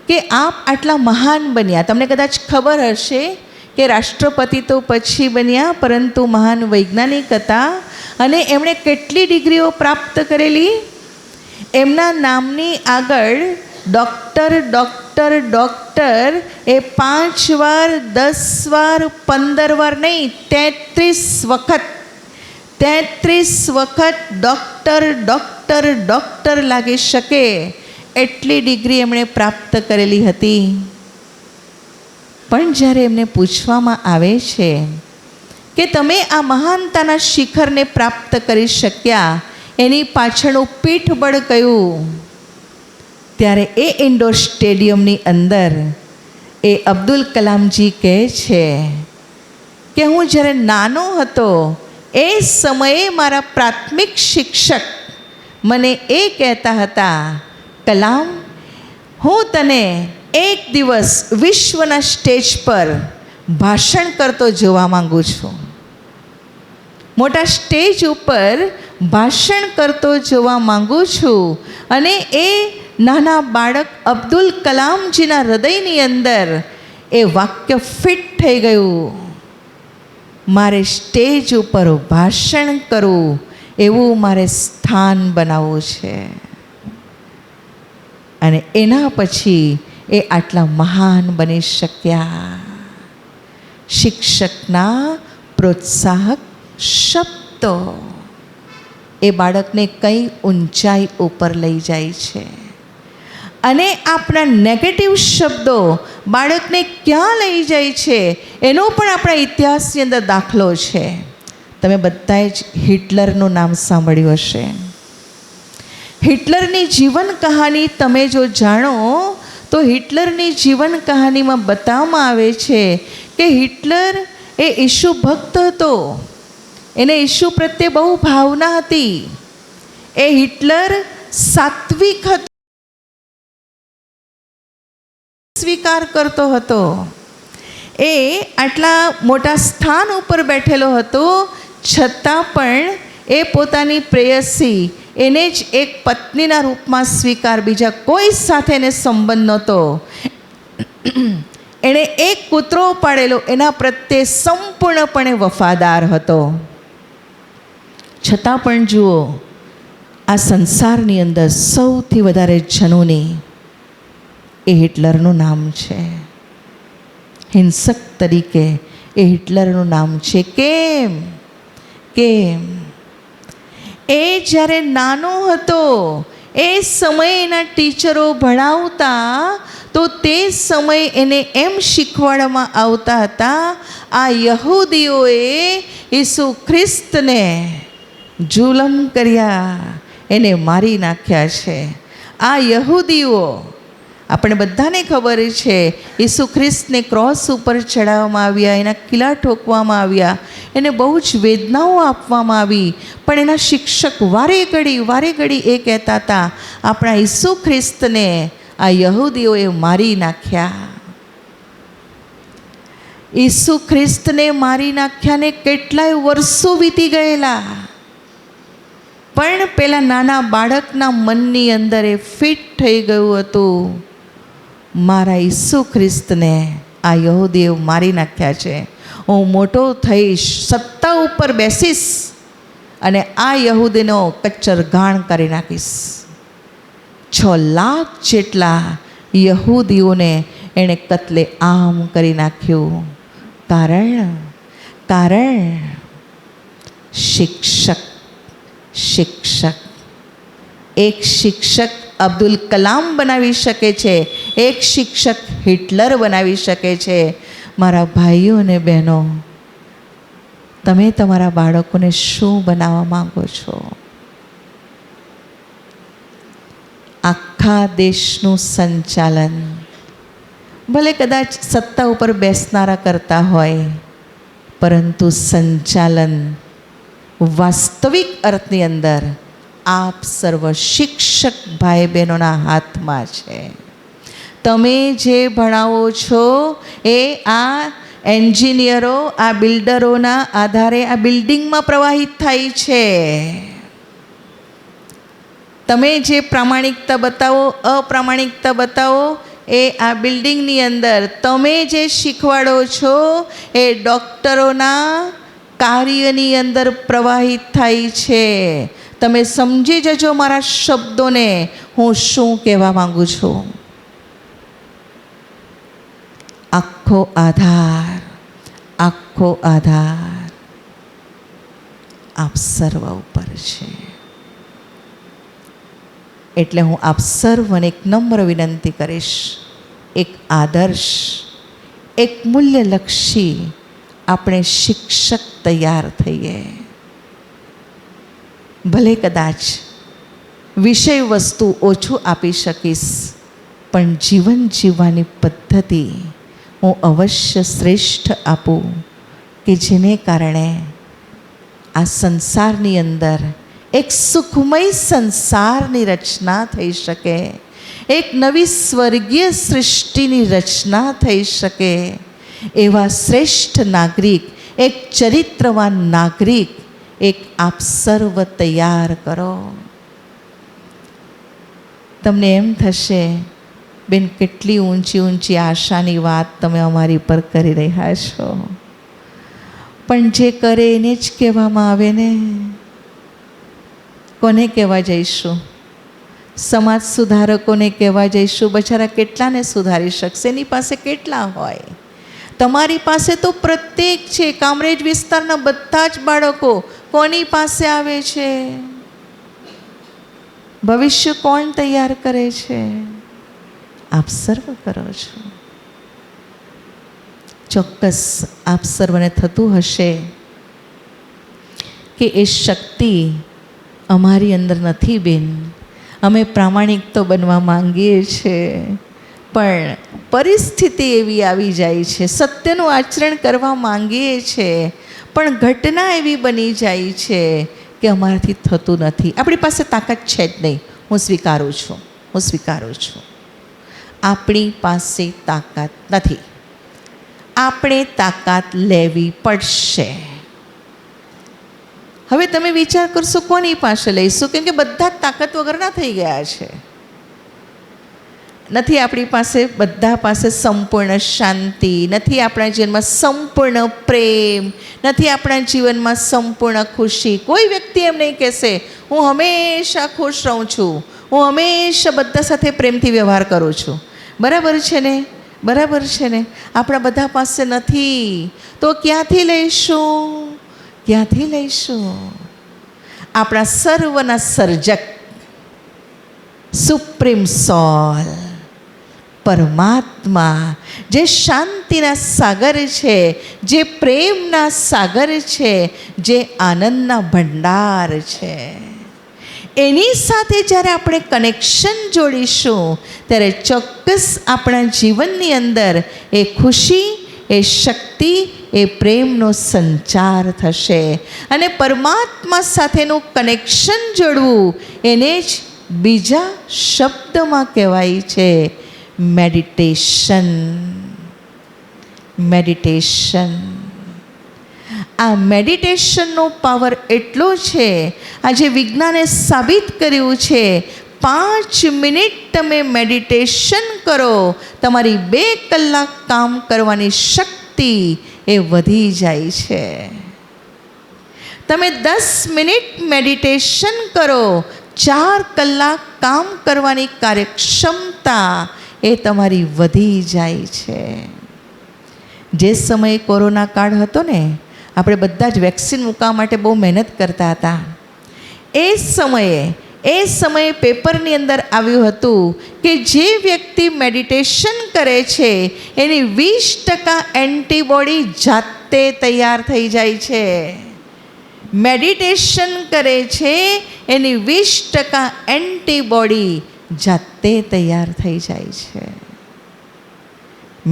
કે આપ આટલા મહાન બન્યા, તમને કદાચ ખબર હશે કે રાષ્ટ્રપતિ તો પછી બન્યા, પરંતુ મહાન વૈજ્ઞાનિક હતા અને એમણે કેટલી ડિગ્રીઓ પ્રાપ્ત કરેલી. એમના નામની આગળ ડૉક્ટર ડૉક્ટર ડૉક્ટર એ 5 વાર 10 વાર 15 વાર નહીં, 33 વખત ડૉક્ટર ડૉક્ટર ડૉક્ટર લાગી શકે એટલી ડિગ્રી એમણે પ્રાપ્ત કરેલી હતી. પણ જ્યારે એમને પૂછવામાં આવે છે કે તમે આ મહાનતાના શિખરને પ્રાપ્ત કરી શક્યા, એની પાછળનું પીઠબળ કયું, ત્યારે એ ઇન્ડોર સ્ટેડિયમની અંદર એ અબ્દુલ કલામજી કહે છે કે હું જ્યારે નાનો હતો એ સમયે મારા પ્રાથમિક શિક્ષક મને એ કહેતા હતા, કલામ, હું તને એક દિવસ વિશ્વના સ્ટેજ પર ભાષણ કરતો જોવા માંગુ છું, મોટા સ્ટેજ ઉપર ભાષણ કરતો જોવા માંગુ છું. અને એ નાના બાળક અબ્દુલ કલામજીના હૃદયની અંદર એ વાક્ય ફિટ થઈ ગયું, મારે સ્ટેજ ઉપર ભાષણ કરવું, એવું મારે સ્થાન બનાવવું છે. અને એના પછી એ આટલા મહાન બની શક્યા. શિક્ષકના પ્રોત્સાહક શબ્દો એ બાળકને કઈ ઊંચાઈ ઉપર લઈ જાય છે, અને આપણા નેગેટિવ શબ્દો બાળકને ક્યાં લઈ જાય છે એનો પણ આપણા ઇતિહાસની અંદર દાખલો છે. તમે બધાએ જ હિટલરનું નામ સાંભળ્યું હશે. હિટલરની જીવન કહાની તમે જો જાણો તો હિટલરની જીવન કહાનીમાં બતાવવામાં આવે છે કે હિટલર એ ઈસુ ભક્ત હતો, એને ઈસુ પ્રત્યે બહુ ભાવના હતી. એ હિટલર સાત્વિક હતો, સ્વીકાર કરતો હતો. એ આટલા મોટા સ્થાન ઉપર બેઠેલો હતો, છતાં પણ એ પોતાની પ્રેયસી એને જ એક પત્નીના રૂપમાં સ્વીકાર, બીજા કોઈ સાથે એને સંબંધ નહોતો. એણે એક કૂતરો પાડેલો, એના પ્રત્યે સંપૂર્ણપણે વફાદાર હતો. છતાં પણ જુઓ, આ સંસારની અંદર સૌથી વધારે જનૂની એ હિટલરનું નામ છે. હિંસક તરીકે એ હિટલરનું નામ છે. કેમ? એ જ્યારે નાનો હતો એ સમયે એના ટીચરો ભણાવતા તો તે સમયે એને એમ શીખવાડવામાં આવતા હતા, આ યહૂદીઓએ ઈસુ ખ્રિસ્તને જુલમ કર્યા, એને મારી નાખ્યા છે. આ યહૂદીઓ, આપણે બધાને ખબર છે, ઈસુ ખ્રિસ્તને ક્રોસ ઉપર ચડાવવામાં આવ્યા, એના કિલ્લા ઠોકવામાં આવ્યા, એને બહુ જ વેદનાઓ આપવામાં આવી. પણ એના શિક્ષક વારે ઘડી એ કહેતા હતા, આપણા ઈસુ ખ્રિસ્તને આ યહૂદીઓએ મારી નાખ્યા. ઈસુ ખ્રિસ્તને મારી નાખ્યાને કેટલાય વર્ષો વીતી ગયેલા, પણ પેલા નાના બાળકના મનની અંદર એ ફિટ થઈ ગયું હતું, મારા ઈસુ ખ્રિસ્તને આ યહૂદીઓ મારી નાખ્યા છે. હું મોટો થઈશ, સત્તા ઉપર બેસીશ અને આ યહૂદીનો કચ્ચર ઘાણ કરી નાખીશ. 6 લાખ જેટલા યહૂદીઓને એણે કત્લે આમ કરી નાખ્યું. કારણ શિક્ષક. એક શિક્ષક અબ્દુલ કલામ બનાવી શકે છે, એક શિક્ષક હિટલર બનાવી શકે છે. મારા ભાઈઓ અને બહેનો, તમે તમારા બાળકોને શું બનાવવા માંગો છો? આખા દેશનું સંચાલન ભલે કદાચ સત્તા ઉપર બેસનારા કરતા હોય, પરંતુ સંચાલન વાસ્તવિક અર્થની અંદર આપ સર્વ શિક્ષક ભાઈ બહેનોના હાથમાં છે. તમે જે ભણાવો છો એ આ એન્જિનિયરો, આ બિલ્ડરોના આધારે આ બિલ્ડિંગમાં પ્રવાહિત થાય છે. તમે જે પ્રામાણિકતા બતાવો, અપ્રામાણિકતા બતાવો, એ આ બિલ્ડિંગની અંદર તમે જે શીખવાડો છો એ ડૉક્ટરોના કાર્યની અંદર પ્રવાહિત થાય છે. તમે સમજી જજો મારા શબ્દોને હું શું કહેવા માંગુ છું. આખો આધાર આપ સર્વ ઉપર છે. એટલે હું આપ સર્વને એક નમ્ર વિનંતી કરીશ, એક આદર્શ, એક મૂલ્યલક્ષી આપણે શિક્ષક તૈયાર થઈએ. ભલે કદાચ વિષય વસ્તુ ઓછું આપી શકીશ, પણ જીવન જીવવાની પદ્ધતિ હું અવશ્ય શ્રેષ્ઠ આપું, કે જેને કારણે આ સંસારની અંદર એક સુખમય સંસારની રચના થઈ શકે, એક નવી સ્વર્ગીય સૃષ્ટિની રચના થઈ શકે. એવા શ્રેષ્ઠ નાગરિક, એક ચરિત્રવાન નાગરિક, એક આપ સર્વ તૈયાર કરો. તમને એમ થશે, બેન કેટલી ઊંચી આશાની વાત તમે અમારી પર કરી રહ્યા છો. પણ જે કરે એને જ કહેવામાં આવે ને. કોને કહેવા જઈશું? સમાજ સુધારકોને કહેવા જઈશું? બચારા કેટલાને સુધારી શકશે? એની પાસે કેટલા હોય? તમારી પાસે તો પ્રત્યેક છે. કામરેજ વિસ્તારના બધા જ બાળકો કોની પાસે આવે છે? ભવિષ્ય કોણ તૈયાર કરે છે? આપ સર્વ કરો છો. ચોક્કસ આપ સર્વને થતું હશે કે એ શક્તિ અમારી અંદર નથી બેન. અમે પ્રામાણિક તો બનવા માંગીએ છીએ, પણ પરિસ્થિતિ એવી આવી જાય છે. સત્યનું આચરણ કરવા માંગીએ છીએ, પણ ઘટના એવી બની જાય છે કે અમારાથી થતું નથી. આપણી પાસે તાકાત છે જ નહીં. હું સ્વીકારું છું. આપણી પાસે તાકાત નથી. આપણે તાકાત લેવી પડશે. હવે તમે વિચાર કરશો કોની પાસે લઈશું? કેમ કે બધા જ તાકાત વગરના થઈ ગયા છે. નથી આપણી પાસે, બધા પાસે સંપૂર્ણ શાંતિ નથી, આપણા જીવનમાં સંપૂર્ણ પ્રેમ નથી, આપણા જીવનમાં સંપૂર્ણ ખુશી. કોઈ વ્યક્તિ એમ નહીં કહેશે હું હંમેશા ખુશ રહું છું, હું હંમેશા બધા સાથે પ્રેમથી વ્યવહાર કરું છું. બરાબર છે ને? આપણા બધા પાસે નથી. તો ક્યાંથી લઈશું? આપણા સર્વના સર્જક, સુપ્રીમ સોલ, પરમાત્મા, જે શાંતિના સાગર છે, જે પ્રેમના સાગર છે, જે આનંદના ભંડાર છે, એની સાથે જ્યારે આપણે કનેક્શન જોડીશું ત્યારે ચોક્કસ આપણા જીવનની અંદર એ ખુશી, એ શક્તિ, એ પ્રેમનો સંચાર થશે. અને પરમાત્મા સાથેનું કનેક્શન જોડવું એને જ બીજા શબ્દમાં કહેવાય છે મેડિટેશન. મેડિટેશન. આ મેડિટેશનનો પાવર એટલો છે, આજે વિજ્ઞાને સાબિત કર્યું છે, 5 મિનિટ તમે મેડિટેશન કરો, તમારી 2 કલાક કામ કરવાની શક્તિ એ વધી જાય છે. તમે 10 મિનિટ મેડિટેશન કરો, 4 કલાક કામ કરવાની કાર્યક્ષમતા એ તમારી વધી જાય છે. જે સમયે કોરોના કાળ હતો ને, આપણે બધા જ વેક્સિન મૂકવા માટે બહુ મહેનત કરતા હતા. એ સમયે પેપરની અંદર આવ્યું હતું કે જે વ્યક્તિ મેડિટેશન કરે છે એની 20% એન્ટીબોડી જાતે તૈયાર થઈ જાય છે. મેડિટેશન કરે છે એની 20% એન્ટીબોડી જાતે તૈયાર થઈ જાય છે.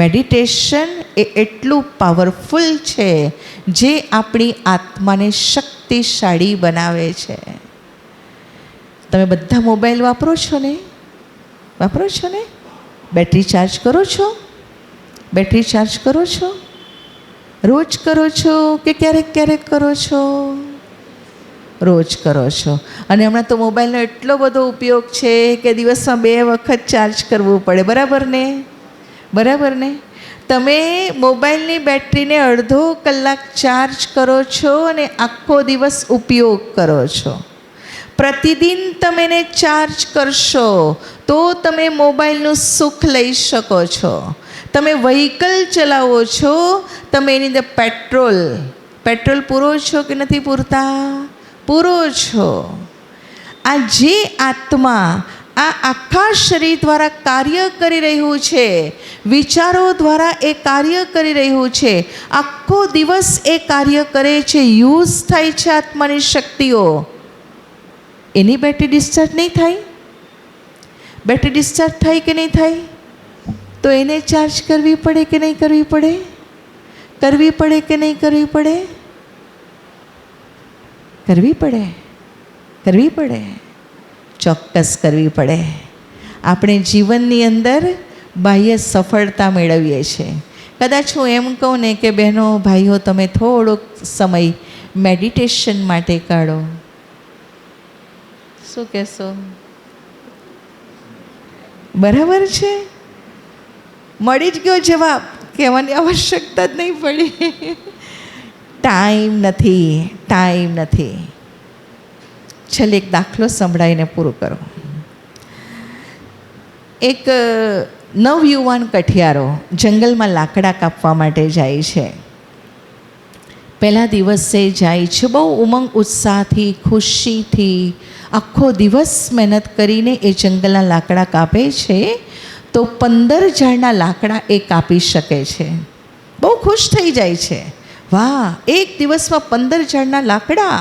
મેડિટેશન એ એટલું પાવરફુલ છે જે આપણી આત્માને શક્તિશાળી બનાવે છે. તમે બધા મોબાઈલ વાપરો છો ને? બેટરી ચાર્જ કરો છો? રોજ કરો છો કે ક્યારેક કરો છો? રોજ કરો છો. અને હમણાં તો મોબાઈલનો એટલો બધો ઉપયોગ છે કે દિવસમાં 2 વખત ચાર્જ કરવું પડે. બરાબર ને? તમે મોબાઈલની બેટરીને અડધો કલાક ચાર્જ કરો છો અને આખો દિવસ ઉપયોગ કરો છો. પ્રતિદિન તમે એને ચાર્જ કરશો તો તમે મોબાઈલનું સુખ લઈ શકો છો. તમે વ્હીકલ ચલાવો છો, તમે એની અંદર પેટ્રોલ પૂરો છો કે નથી પૂરતા? પૂરો છો. આ જે આત્મા આ આખા શરીર દ્વારા કાર્ય કરી રહ્યું છે, વિચારો દ્વારા એ કાર્ય કરી રહ્યું છે, આખો દિવસ એ કાર્ય કરે છે, યુઝ થાય છે આત્માની શક્તિઓ. એની બેટરી ડિસ્ચાર્જ નહીં થાય? બેટરી ડિસ્ચાર્જ થાય કે નહીં થાય? તો એને ચાર્જ કરવી પડે કે નહીં કરવી પડે? કરવી પડે કે નહીં કરવી પડે? કરવી પડે. ચોક્કસ કરવી પડે. આપણે જીવનની અંદર બાહ્ય સફળતા મેળવીએ છીએ. કદાચ હું એમ કહું ને કે બહેનો ભાઈઓ, તમે થોડોક સમય મેડિટેશન માટે કાઢો. શું કહેશો? બરાબર છે? મળી જ ગયો જવાબ, કહેવાની આવશ્યકતા જ નહીં પડી. ટાઈમ નથી. છેલ્લે એક દાખલો સંભળાવીને પૂરું કરો. એક નવયુવાન કઠિયારો જંગલમાં લાકડા કાપવા માટે જાય છે. પહેલા દિવસે જાય છે બહુ ઉમંગ ઉત્સાહથી, ખુશીથી, આખો દિવસ મહેનત કરીને એ જંગલના લાકડા કાપે છે તો 15 ઝાડના લાકડા એ કાપી શકે છે. બહુ ખુશ થઈ જાય છે, વાહ, એક દિવસમાં 15 ઝાડના લાકડા.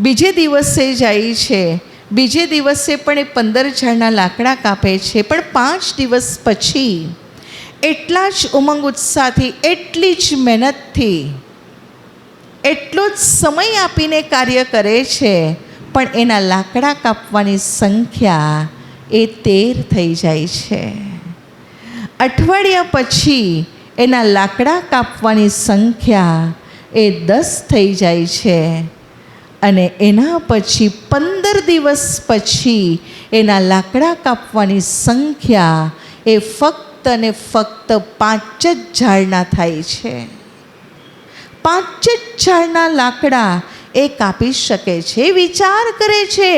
બીજે દિવસે જાય છે, બીજે દિવસે પણ એ 15 ઝાડના લાકડા કાપે છે, પણ 5 દિવસ પછી એટલા જ ઉમંગ ઉત્સાહથી, એટલી જ મહેનતથી, એટલો જ સમય આપીને કાર્ય કરે છે, પણ એના લાકડા કાપવાની સંખ્યા એ 13 થઈ જાય છે. અઠવાડિયા પછી એના લાકડા કાપવાની સંખ્યા એ 10 થઈ જાય છે. અને એના પછી 15 દિવસ પછી એના લાકડા કાપવાની સંખ્યા એ ફક્ત ને ફક્ત 5 જ ઝાડના થાય છે. 5 જ ઝાડના લાકડા એ કાપી શકે છે. વિચાર કરે છે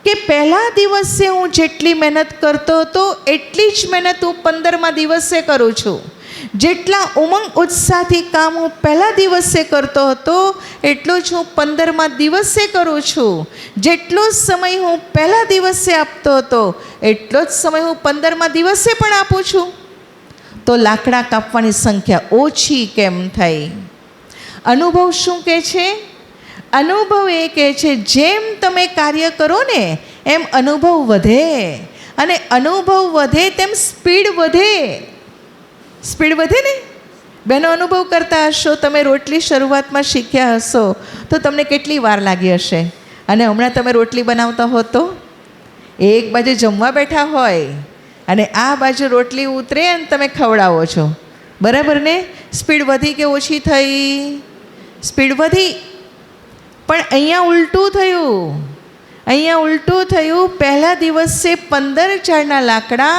કે પહેલા દિવસે હું જેટલી મહેનત કરતો હતો એટલી જ મહેનત હું 15મા દિવસે કરું છું. જેટલા ઉમંગ ઉત્સાહથી કામ હું પહેલા દિવસે કરતો હતો એટલો જ હું 15મા દિવસે કરું છું. જેટલો સમય હું પહેલા દિવસે આપતો હતો એટલો જ સમય હું 15મા દિવસે પણ આપું છું. તો લાકડા કાપવાની સંખ્યા ઓછી કેમ થઈ? અનુભવ શું કહે છે? અનુભવ એ કહે છે જેમ તમે કાર્ય કરો ને એમ અનુભવ વધે, અને અનુભવ વધે તેમ સ્પીડ વધે. સ્પીડ વધે ને? બેનો અનુભવ કરતા હશો. તમે રોટલી શરૂઆતમાં શીખ્યા હશો તો તમને કેટલી વાર લાગી હશે, અને હમણાં તમે રોટલી બનાવતા હો તો એક બાજુ જમવા બેઠા હોય અને આ બાજુ રોટલી ઉતરે અને તમે ખવડાવો છો, બરાબર ને? સ્પીડ વધી કે ઓછી થઈ? સ્પીડ વધી. પણ અહીંયા ઉલટું થયું. અહીંયા ઉલટું થયું. પહેલા દિવસે 15 ઝાડના લાકડા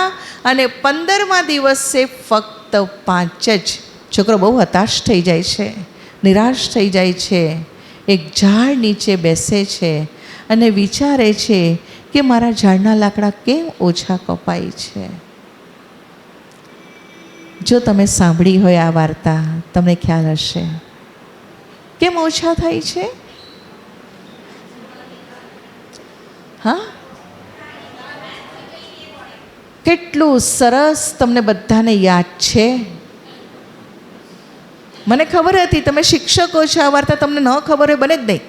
અને 15મા દિવસે ફક્ત 5 જ. છોકરો બહુ હતાશ થઈ જાય છે, નિરાશ થઈ જાય છે. એક ઝાડ નીચે બેસે છે અને વિચારે છે કે મારા ઝાડના લાકડા કેમ ઓછા કપાય છે. જો તમે સાંભળી હોય આ વાર્તા તમને ખ્યાલ હશે કેમ ઓછા થાય છે. હા, કેટલું સરસ તમને બધાને યાદ છે. મને ખબર હતી તમે શિક્ષકો છો, આ વાર્તા તમને ન ખબર હોય બને જ નહીં.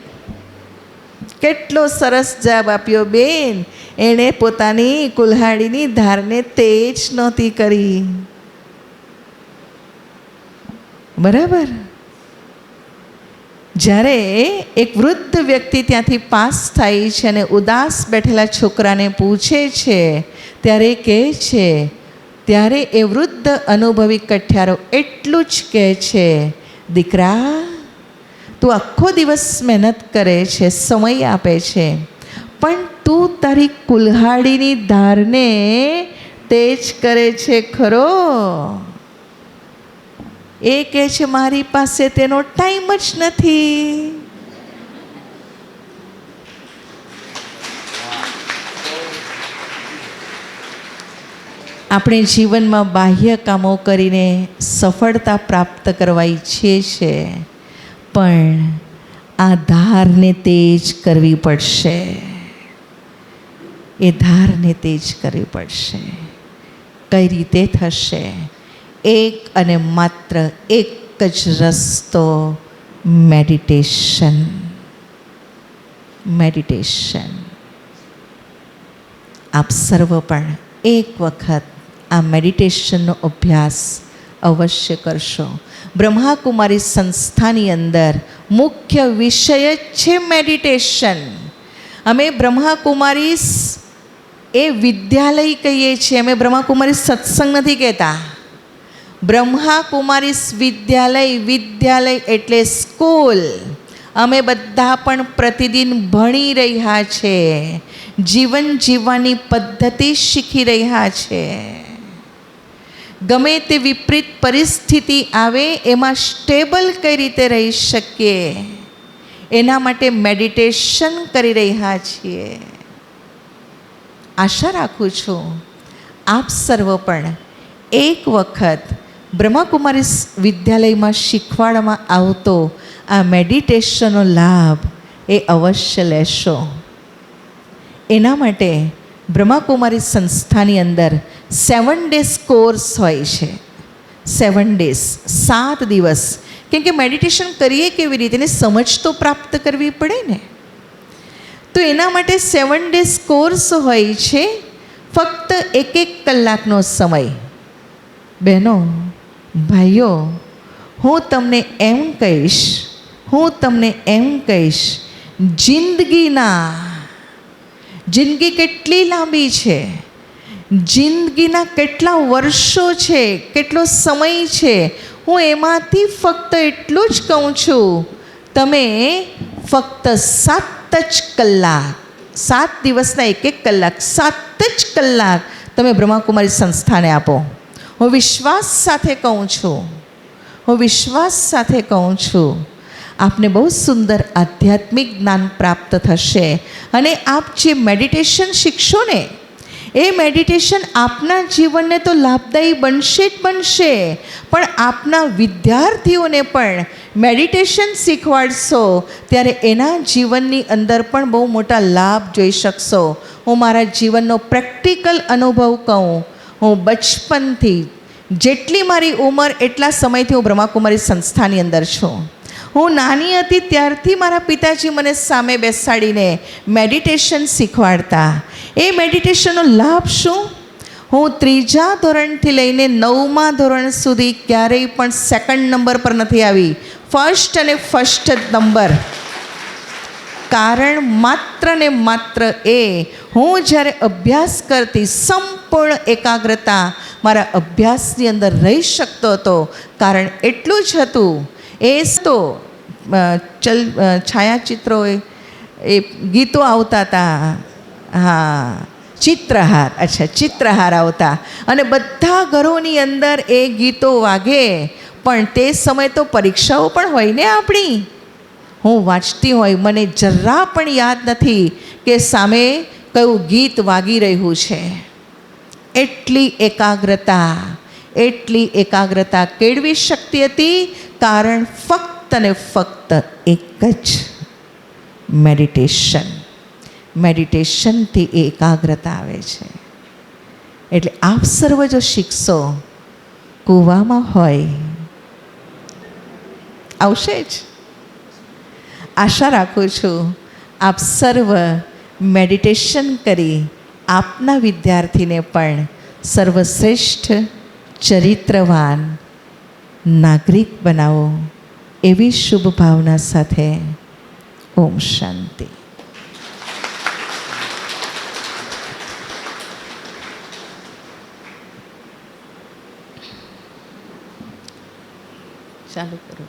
કેટલો સરસ જવાબ આપ્યો બેન. એણે પોતાની કુલ્હાડીની ધારને તેજ નહોતી કરી, બરાબર? જ્યારે એક વૃદ્ધ વ્યક્તિ ત્યાંથી પાસ થાય છે અને ઉદાસ બેઠેલા છોકરાને પૂછે છે ત્યારે કહે છે, ત્યારે એ વૃદ્ધ અનુભવી કઠિયારો એટલું જ કહે છે, દીકરા તું આખો દિવસ મહેનત કરે છે, સમય આપે છે, પણ તું તારી કુલ્હાડીની ધારને તેજ કરે છે ખરો? એ કહે છે મારી પાસે તેનો ટાઈમ જ નથી. આપણે જીવનમાં બાહ્ય કામો કરીને સફળતા પ્રાપ્ત કરવા ઈચ્છીએ છીએ, પણ આ ધારને તેજ કરવી પડશે. એ ધારને તેજ કરવી પડશે. કઈ રીતે થશે? એક અને માત્ર એક જ રસ્તો, મેડિટેશન. મેડિટેશન. આપ સર્વ પણ એક વખત આ મેડિટેશનનો અભ્યાસ અવશ્ય કરશો. બ્રહ્માકુમારી સંસ્થાની અંદર મુખ્ય વિષય જ છે મેડિટેશન. અમે બ્રહ્માકુમારી એ વિદ્યાલય કહીએ છીએ, અમે બ્રહ્માકુમારી સત્સંગ નથી કહેતા. બ્રહ્માકુમારી વિદ્યાલય, વિદ્યાલય એટલે સ્કૂલ. અમે બધા પણ પ્રતિદિન ભણી રહ્યા છે, જીવન જીવવાની પદ્ધતિ શીખી રહ્યા છે. ગમે તે વિપરીત પરિસ્થિતિ આવે એમાં સ્ટેબલ કઈ રીતે રહી શકીએ એના માટે મેડિટેશન કરી રહ્યા છીએ. આશા રાખું છું આપ સર્વ પણ એક વખત બ્રહ્માકુમારી વિદ્યાલયમાં શીખવાડવામાં આવતો આ મેડિટેશનનો લાભ એ અવશ્ય લેશો. એના માટે બ્રહ્માકુમારી સંસ્થાની અંદર 7 days કોર્સ હોય છે. 7 days, 7 દિવસ. કેમ કે મેડિટેશન કરીએ કેવી રીતે એને સમજ તો પ્રાપ્ત કરવી પડે ને. તો એના માટે 7 days કોર્સ હોય છે. ફક્ત 1 કલાકનો સમય. બહેનો ભાઈઓ, હું તમને એમ કહીશ જિંદગી કેટલી લાંબી છે, જિંદગીના કેટલા વર્ષો છે, કેટલો સમય છે. હું એમાંથી ફક્ત એટલું જ કહું છું, તમે ફક્ત 7 જ કલાક, 7 દિવસના 1 કલાક, 7 જ કલાક તમે બ્રહ્માકુમારી સંસ્થાને આપો. હું વિશ્વાસ સાથે કહું છું આપને બહુ સુંદર આધ્યાત્મિક જ્ઞાન પ્રાપ્ત થશે. અને આપ જે મેડિટેશન શીખશો ને એ મેડિટેશન આપના જીવનને તો લાભદાયી બનશે જ બનશે, પણ આપના વિદ્યાર્થીઓને પણ મેડિટેશન શીખવાડશો ત્યારે એના જીવનની અંદર પણ બહુ મોટા લાભ જોઈ શકશો. હું મારા જીવનનો પ્રેક્ટિકલ અનુભવ કહું. હું બચપનથી, જેટલી મારી ઉંમર એટલા સમયથી હું બ્રહ્માકુમારી સંસ્થાની અંદર છું. હું નાની હતી ત્યારથી મારા પિતાજી મને સામે બેસાડીને મેડિટેશન શીખવાડતા. એ મેડિટેશનનો લાભ શું? હું 3જા ધોરણથી લઈને 9મા ધોરણ સુધી ક્યારેય પણ સેકન્ડ નંબર પર નથી આવી, ફર્સ્ટ અને ફર્સ્ટ જ નંબર. કારણ માત્ર ને માત્ર એ, હું જ્યારે અભ્યાસ કરતી સંપૂર્ણ એકાગ્રતા મારા અભ્યાસની અંદર રહી શકતો હતો. કારણ એટલું જ હતું. એ તો છાયાચિત્રો, એ ગીતો આવતા હતા. હા, ચિત્રહાર. અચ્છા, ચિત્રહાર આવતા અને બધા ઘરોની અંદર એ ગીતો વાગે. પણ તે સમય તો પરીક્ષાઓ પણ હોય ને આપણી. હું વાંચતી હોય, મને જરા પણ યાદ નથી કે સામે કયું ગીત વાગી રહ્યું છે. એટલી એકાગ્રતા કેળવી શકતી હતી. કારણ ફક્ત ને ફક્ત એક જ મેડિટેશનથી એ એકાગ્રતા આવે છે. એટલે આપ સર્વ જો શીખશો, કૂવામાં હોય આવશે જ. આશા રાખું છું આપ સર્વ મેડિટેશન કરી આપના વિદ્યાર્થીને પણ સર્વશ્રેષ્ઠ ચરિત્રવાન નાગરિક બનાવો. એવી શુભ ભાવના સાથે ઓમ શાંતિ. ચાલુ કરો.